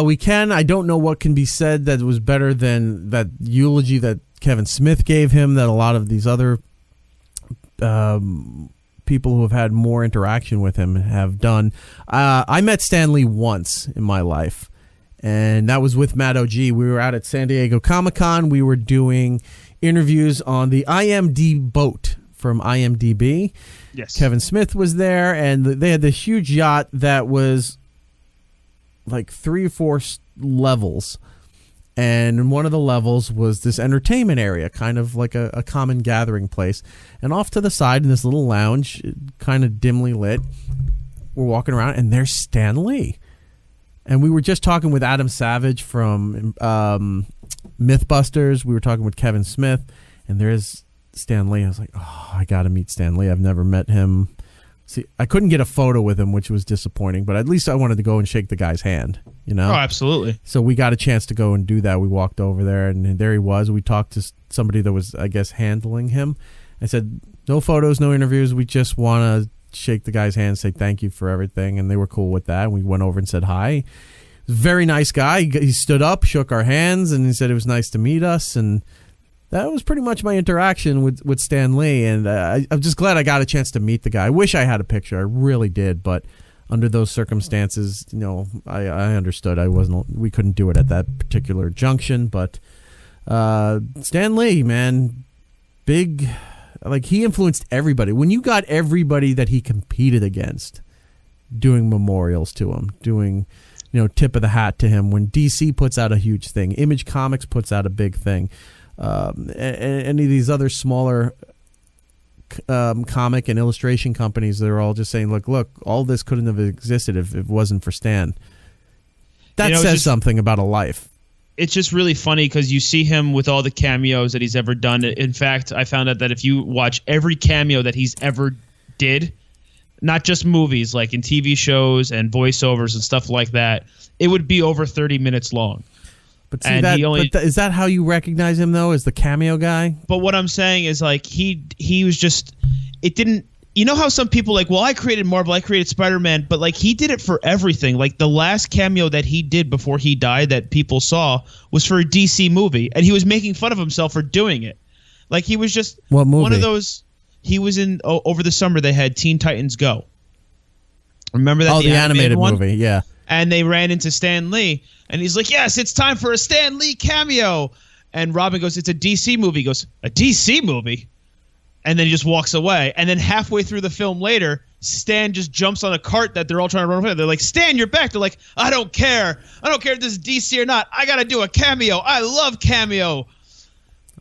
we can. I don't know what can be said that was better than that eulogy that Kevin Smith gave him, that a lot of these other people who have had more interaction with him have done. I met Stan Lee once in my life. And that was with Matt OG. We were out at San Diego Comic-Con. We were doing interviews on the IMD boat from IMDb. Yes. Kevin Smith was there, and they had this huge yacht that was like 3 or 4 levels. And one of the levels was this entertainment area, kind of like a common gathering place. And off to the side in this little lounge, kind of dimly lit, we're walking around, and there's Stan Lee. And we were just talking with Adam Savage from Mythbusters. We were talking with Kevin Smith, and there's Stan Lee. I was like, oh, I got to meet Stan Lee. I've never met him. See, I couldn't get a photo with him, which was disappointing, but at least I wanted to go and shake the guy's hand, you know? Oh, absolutely. So we got a chance to go and do that. We walked over there, and there he was. We talked to somebody that was, I guess, handling him. I said, no photos, no interviews. We just want to shake the guy's hand, say thank you for everything, and they were cool with that. We went over and said hi. Very nice guy. He stood up, shook our hands, and he said it was nice to meet us, and that was pretty much my interaction with Stan Lee, and I'm just glad I got a chance to meet the guy. I wish I had a picture. I really did, but under those circumstances, you know, I understood. We couldn't do it at that particular junction, but Stan Lee, man, big, like, he influenced everybody. When you got everybody that he competed against doing memorials to him, doing, you know, tip of the hat to him, when DC puts out a huge thing, Image Comics puts out a big thing, any of these other smaller comic and illustration companies, they're all just saying, look, all this couldn't have existed if it wasn't for Stan. That says something about a life. It's just really funny because you see him with all the cameos that he's ever done. In fact, I found out that if you watch every cameo that he's ever did, not just movies, like in TV shows and voiceovers and stuff like that, it would be over 30 minutes long. But see, is that how you recognize him, though, as the cameo guy? But what I'm saying is, like, he was just, it didn't, you know how some people like, well, I created Marvel, I created Spider-Man, but like he did it for everything. Like the last cameo that he did before he died that people saw was for a DC movie, and he was making fun of himself for doing it. Like he was just one of those. He was in over the summer they had Teen Titans Go. Remember that? Oh, the animated movie, yeah. And they ran into Stan Lee, and he's like, yes, it's time for a Stan Lee cameo. And Robin goes, it's a DC movie. He goes, a DC movie? And then he just walks away. And then halfway through the film later, Stan just jumps on a cart that they're all trying to run away. They're like, Stan, you're back. They're like, I don't care. I don't care if this is DC or not. I got to do a cameo. I love cameo.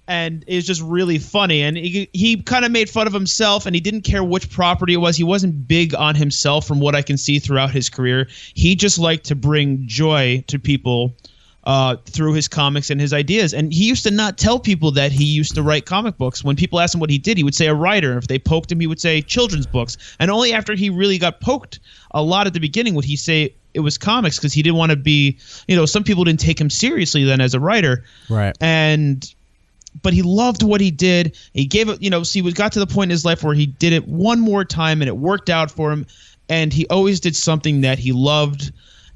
And it was just really funny. And he kind of made fun of himself, and he didn't care which property it was. He wasn't big on himself from what I can see throughout his career. He just liked to bring joy to people through his comics and his ideas. And he used to not tell people that he used to write comic books. When people asked him what he did, he would say a writer. If they poked him, he would say children's books. And only after he really got poked a lot at the beginning would he say it was comics, because he didn't want to be, some people didn't take him seriously then as a writer. Right. But he loved what he did. He gave it, he got to the point in his life where he did it one more time and it worked out for him. And he always did something that he loved.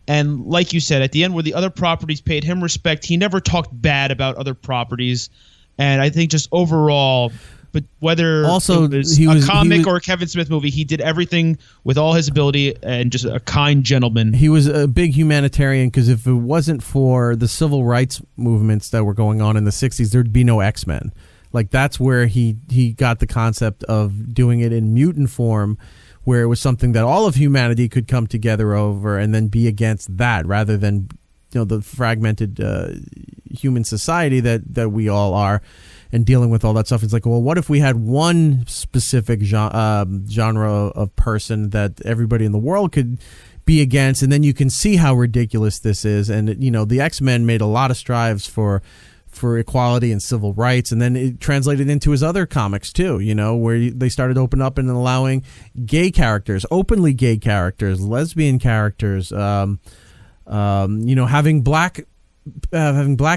And like you said, at the end where the other properties paid him respect, he never talked bad about other properties. And I think just overall, but whether also, it was a comic or a Kevin Smith movie, he did everything with all his ability and just a kind gentleman. He was a big humanitarian, because if it wasn't for the civil rights movements that were going on in the 60s, there'd be no X-Men. Like, that's where he got the concept of doing it in mutant form, where it was something that all of humanity could come together over and then be against that, rather than the fragmented human society that we all are, and dealing with all that stuff. It's like, well, what if we had one specific genre of person that everybody in the world could be against, and then you can see how ridiculous this is. And the X-Men made a lot of strives for equality and civil rights, and then it translated into his other comics too, where they started opening up and allowing gay characters, openly gay characters, lesbian characters, having black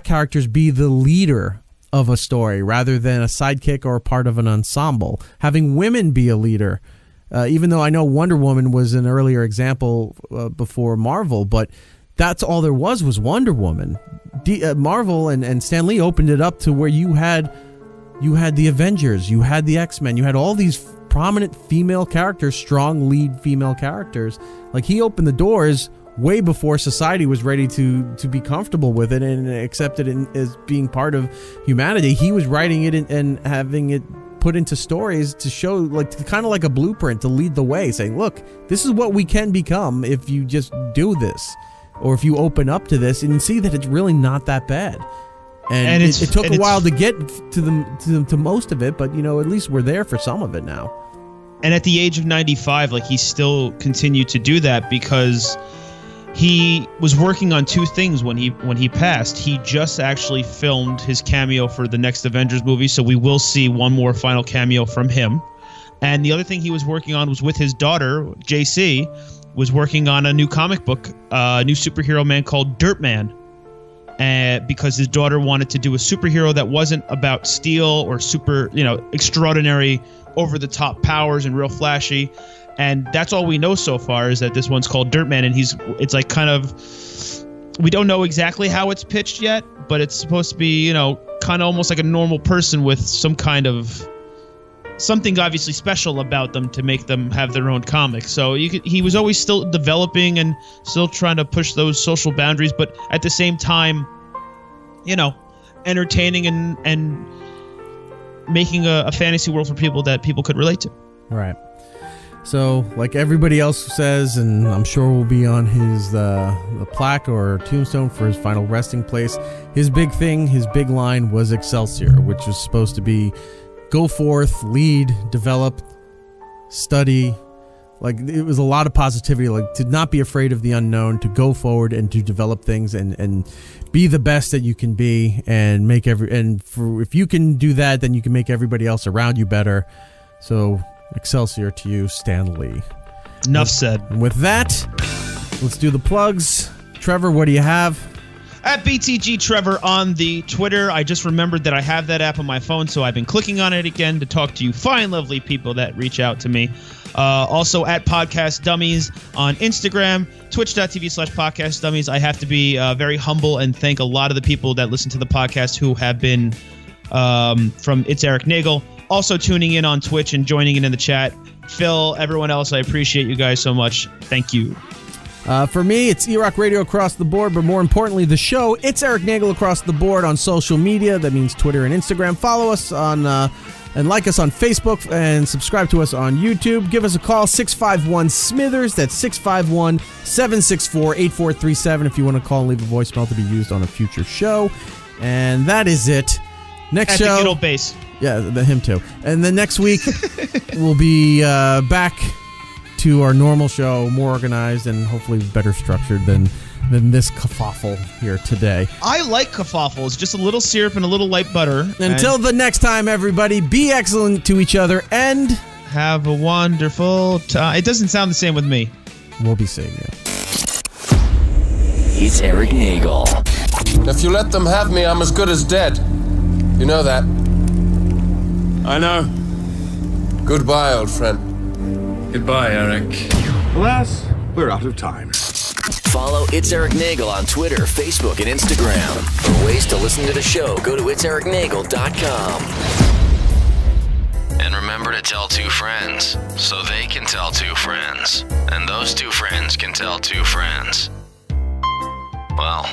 characters be the leader of a story rather than a sidekick or a part of an ensemble, having women be a leader. Even though I know Wonder Woman was an earlier example before Marvel, but that's all there was Wonder Woman. Marvel and Stan Lee opened it up to where you had the Avengers, you had the X-Men, you had all these prominent female characters, strong lead female characters. Like, he opened the doors way before society was ready to be comfortable with it and accept it as being part of humanity. He was writing it and having it put into stories to show, like, kind of like a blueprint to lead the way, saying, look, this is what we can become if you just do this. or if you open up to this and see that it's really not that bad. And it took a while to get to most of it, but at least we're there for some of it now. And at the age of 95, like, he still continued to do that because he was working on two things when he passed. He just actually filmed his cameo for the next Avengers movie, so we will see one more final cameo from him. And the other thing he was working on was with his daughter, JC, was working on a new comic book, a new superhero man called Dirt Man. Because his daughter wanted to do a superhero that wasn't about steel or super, extraordinary, over-the-top powers and real flashy. And that's all we know so far is that this one's called Dirt Man, and it's like kind of, we don't know exactly how it's pitched yet, but it's supposed to be, kind of almost like a normal person with some kind of something obviously special about them to make them have their own comic. So he was always still developing and still trying to push those social boundaries, but at the same time, entertaining and making a fantasy world for people that people could relate to. Right. So, like everybody else says, and I'm sure will be on his the plaque or tombstone for his final resting place, his big thing, his big line was Excelsior, which was supposed to be go forth, lead, develop, study. Like, it was a lot of positivity, like to not be afraid of the unknown, to go forward and to develop things and be the best that you can be, and make if you can do that, then you can make everybody else around you better. So Excelsior to you, Stan Lee. Enough said. And with that, let's do the plugs. Trevor, what do you have? At BTG Trevor on the Twitter. I just remembered that I have that app on my phone, so I've been clicking on it again to talk to you fine, lovely people that reach out to me. Also at Podcast Dummies on Instagram, twitch.tv/Podcast Dummies. I have to be very humble and thank a lot of the people that listen to the podcast who have been from It's Erik Nagel, also tuning in on Twitch and joining in the chat. Phil, everyone else, I appreciate you guys so much. Thank you. For me, it's IHeartRadio across the board, but more importantly, the show, It's Erik Nagel across the board on social media. That means Twitter and Instagram. Follow us on and like us on Facebook and subscribe to us on YouTube. Give us a call, 651-SMITHERS. That's 651-764-8437 if you want to call and leave a voicemail to be used on a future show. And that is it. Next show. At the good old bass. Yeah, him too. And then next week, we'll be back to our normal show, more organized and hopefully better structured than this kerfuffle here today. I like kerfuffles, just a little syrup and a little light butter. Until the next time, everybody, be excellent to each other and have a wonderful time. It doesn't sound the same with me. We'll be seeing you. It's Erik Nagel. If you let them have me, I'm as good as dead. You know that. I know. Goodbye, old friend. Goodbye, Erik. Alas, we're out of time. Follow It's Erik Nagel on Twitter, Facebook, and Instagram. For ways to listen to the show, go to itseriknagel.com. And remember to tell two friends, so they can tell two friends. And those two friends can tell two friends. Well,